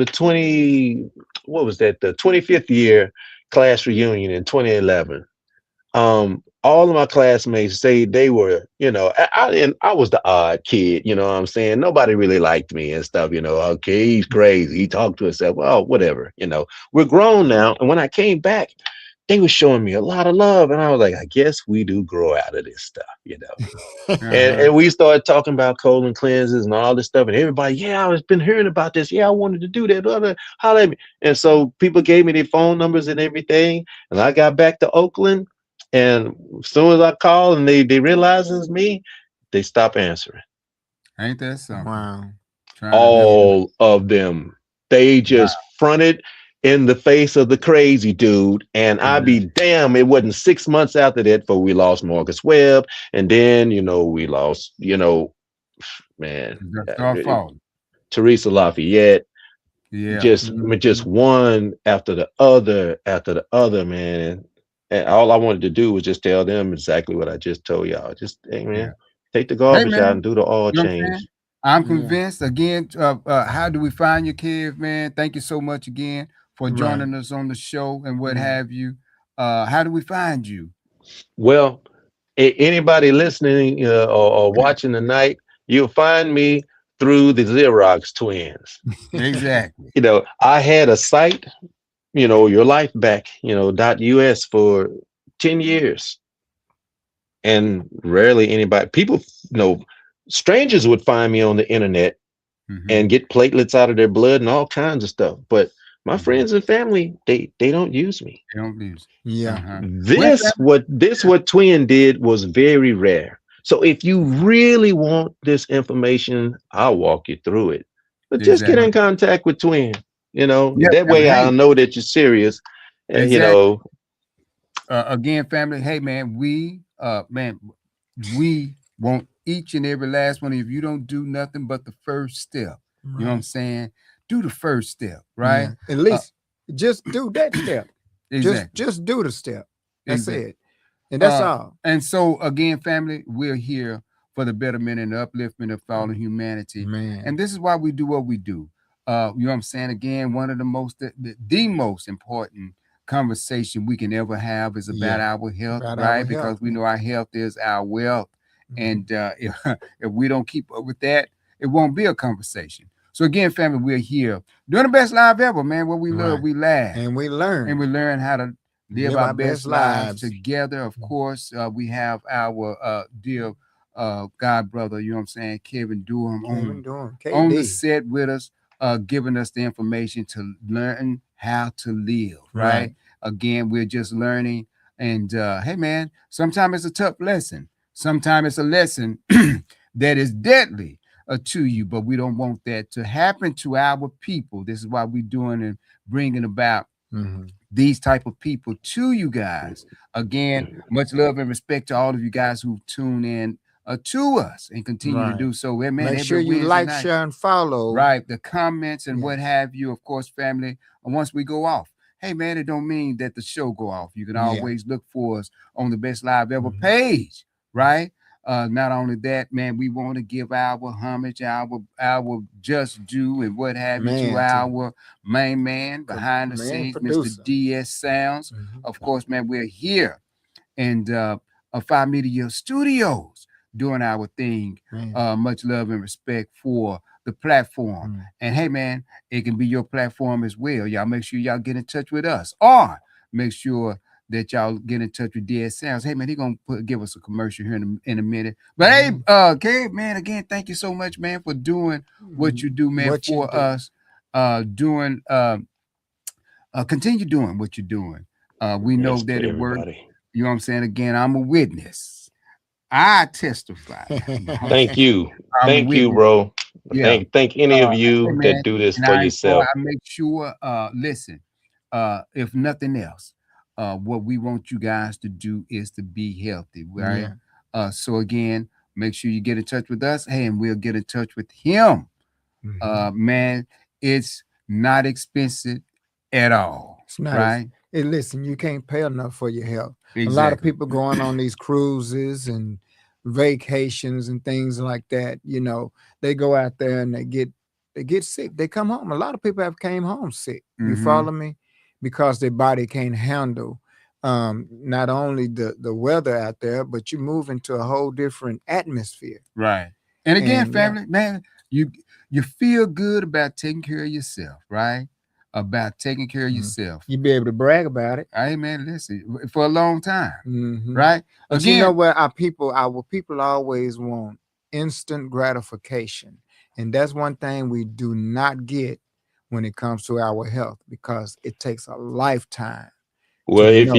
what was that, the 25th year class reunion in 2011, all of my classmates say they were, and I was the odd kid, you know what I'm saying? Nobody really liked me and stuff, okay, he's crazy. He talked to himself. Well, whatever, we're grown now. And when I came back, they were showing me a lot of love. And I was like, I guess we do grow out of this stuff. And Uh-huh. and we started talking about colon cleanses and all this stuff, and everybody, yeah, I've been hearing about this. Yeah, I wanted to do that. Blah, blah, holla at me. And so people gave me their phone numbers and everything. And I got back to Oakland, and as soon as I called and they realized it's me, they stopped answering. Ain't that something? Wow. Trying to Yeah. be All of them. They wow. just fronted in the face of the crazy dude. And I'd Mhm. be damn, it wasn't 6 months after that before we lost Marcus Webb. And then, we lost, man, That's our fault. Teresa Lafayette, Yeah. just one after the other, man. And all I wanted to do was just tell them exactly what I just told y'all. Just, hey, Yeah. man, take the Hey garbage out man, and do the oil you know what I'm saying? change. I'm Yeah. convinced again. How do we find your kids, man? Thank you so much again for Right. joining us on the show and what Yeah. have you. How do we find you? Well, anybody listening or watching tonight, you'll find me through the Xerox twins. Exactly. I had a site, your life back, .us for 10 years. And rarely people, strangers would find me on the internet Mhm, and get platelets out of their blood and all kinds of stuff. But my mhm. friends and family, they don't use me. They don't lose. Yeah. Uh-huh. Well, This what Twin did was very rare. So if you really want this information, I'll walk you through it. But just get exactly. in contact with Twin. Yeah, That family. way Hey, I'll know that you're serious. And exactly. Again, family. Hey, man, we want each and every last one of you. If you don't do nothing but the first step, you know what I'm Right. saying? Do the first step, right? Yeah. At Uh, least just do that step. Just exactly. just do the step. That's Exactly. it. And that's all. And so again, family, we're here for the betterment and the upliftment of fallen humanity. Man. And this is why we do what we do. You know what I'm saying? Again, one of the most important conversation we can ever have is about Yeah. our health, About our right? health. Because we know our health is our wealth. Mhm. And if we don't keep up with that, it won't be a conversation. So again, family, we're here doing the best live ever, man. What we love, Right. we laugh, And we and learn. we learn how to live our best lives lives. together. Of course, we have our dear God brother, you know what I'm saying, Kevin Durham Kevin Durham. on the KD. set with us, giving us the information to learn how to live, right? Right. Again, we're just learning. And hey, man, sometimes it's a tough lesson. Sometimes it's a lesson that is deadly to you, but we don't want that to happen to our people. This is why we're doing and bringing about Mhm. these type of people to you guys. Again, much love and respect to all of you guys who tune in to us and continue to Right. do so. Man, Make every sure you Wednesday like, night, share, and follow. right? The comments and Yeah. what have you, of course, family. And once we go off, hey man, it don't mean that the show go off. You can Yeah. always look for us on the Best Live Ever Mhm. page, right? Not only that, man, we want to give our homage, our just due and what have you to Man, to our main man behind the man scenes, Mr. producer. DS Sounds. Mhm. Of course, man, we're here in Phi Media Studios doing our thing. Man. Much love and respect for the platform. Mm. And hey, man, it can be your platform as well. Y'all make sure y'all get in touch with us, or make sure that y'all get in touch with DS Sounds. Hey, man, he gonna give us a commercial here in a minute. But hey, okay, man, again, thank you so much, man, for doing what you do, man, What you for do. us. Continue doing what you're doing. We know Yes, that to it works. everybody. You know what I'm saying? Again, I'm a witness. I testify. Thank you. I'm a Thank you, witness. bro. Yeah. Thank any of Hey, you man, that do this and for I yourself. make sure, listen, if nothing else, what we want you guys to do is to be healthy, right? Yeah. So again, make sure you get in touch with us. Hey, and we'll get in touch with him. Mhm. Man, it's not expensive at all, It's not. right? Hey, listen, you can't pay enough for your health. A lot of Exactly. people going on these cruises and vacations and things like that. You know, they go out there and they get sick. They come home. A lot of people have came home sick. You Mhm. follow me? Because their body can't handle not only the weather out there, but you move into a whole different atmosphere. Right. And again, And yeah. family, man, you feel good about taking care of yourself, right? About taking care of Mhm. yourself. You be able to brag about it. Hey, man, listen, for a long time, Mhm. right? But you know Again, what? Our people always want instant gratification. And that's one thing we do not get when it comes to our health because it takes a lifetime to Well, know.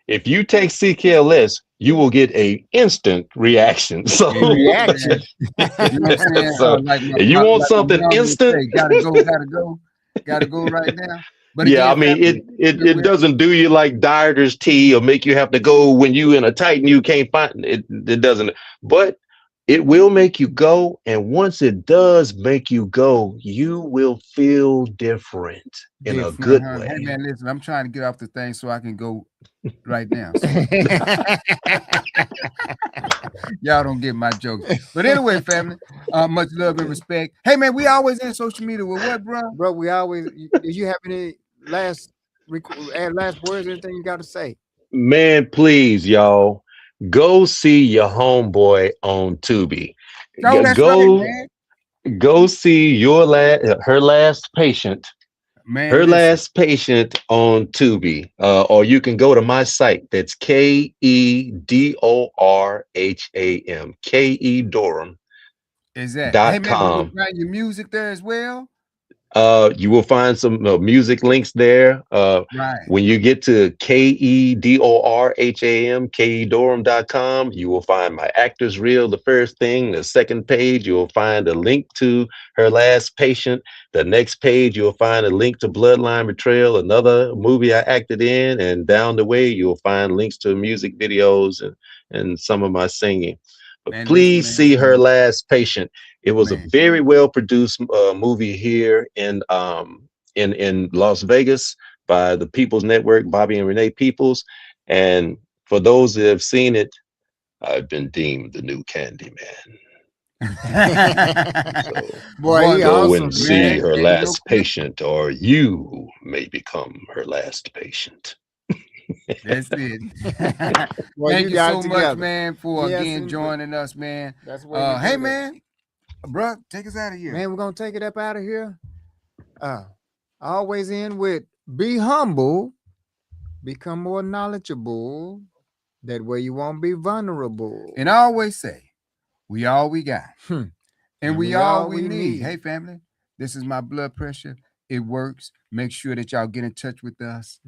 if you take CKLS, you will get a instant reaction. So you know what I'm Reaction. saying? You know what I'm saying? so Like if you want like my something mom would instant, say, gotta go right now. But yeah, I again, mean family, it doesn't do you like dieter's tea or make you have to go when you in a tight and you can't find it. It doesn't, but it will make you go. And once it does make you go, you will feel different in a good Hey way. man, listen, I'm trying to get off the thing so I can go right now. So y'all don't get my jokes. But anyway, family, much love and respect. Hey man, we always in social media with what, bro? Bro, we always do you have any last last words, anything you got to say? Man, please, y'all, go see your homeboy on Tubi. Oh, that's right, Go man. go see her last patient. Man, Her listen, last patient on Tubi, or you can go to my site. That's KEDORHAM, KEDorham.com. is that? Hey man, do we find your music there as well? You will find some music links there. Right. When you get to KEDORHAM, KEDorham.com, you will find my actor's reel, the first thing. The second page, you'll find a link to her last patient. The next page, you'll find a link to Bloodline Betrayal, another movie I acted in. And down the way, you'll find links to music videos and some of my singing. But Man, listen, please man. see her last patient. It was a Man. very well produced movie here in Las Vegas by the People's Network, Bobby and Renee Peoples. And for those that have seen it, I've been deemed the new Candyman. So Boy, he go awesome, and Man, see man. her hey, real last quick. patient, or you may become her last patient. That's it. Boy, Thank you you got it so much, together. man, for Yes, again and joining us, man. that's the way we Hey do that. man, bro, take us out of here. Man, we're gonna take it up out of here. I always end with be humble, become more knowledgeable. That way you won't be vulnerable. And I always say, we all we got. Hmm. And we we all all we we need. need. Hey, family, this is my blood pressure. It works. Make sure that y'all get in touch with us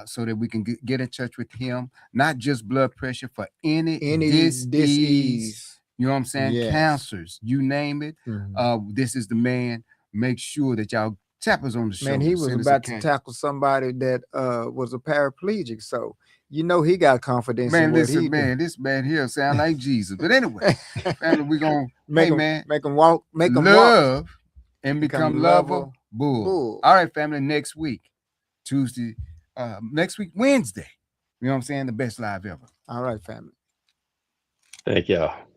so that we can get in touch with him. Not just blood pressure, for any disease. Dis-ease. You know what I'm saying? Yes. Cancers, you name it. This is the man. Make sure that y'all tap us on the shoulder. Man, he was Send us a about to cash. tackle somebody that was a paraplegic. So you know he got confidence in Man, what listen, he man, this man here sound like Jesus. But anyway, do. family, we gonna Make hey him man, make him walk, make him walk. love and Become become lover lover bull. bull. All right, family. Next week, Tuesday, next week, Wednesday. You know what I'm saying? The best live ever. All right, family. Thank y'all.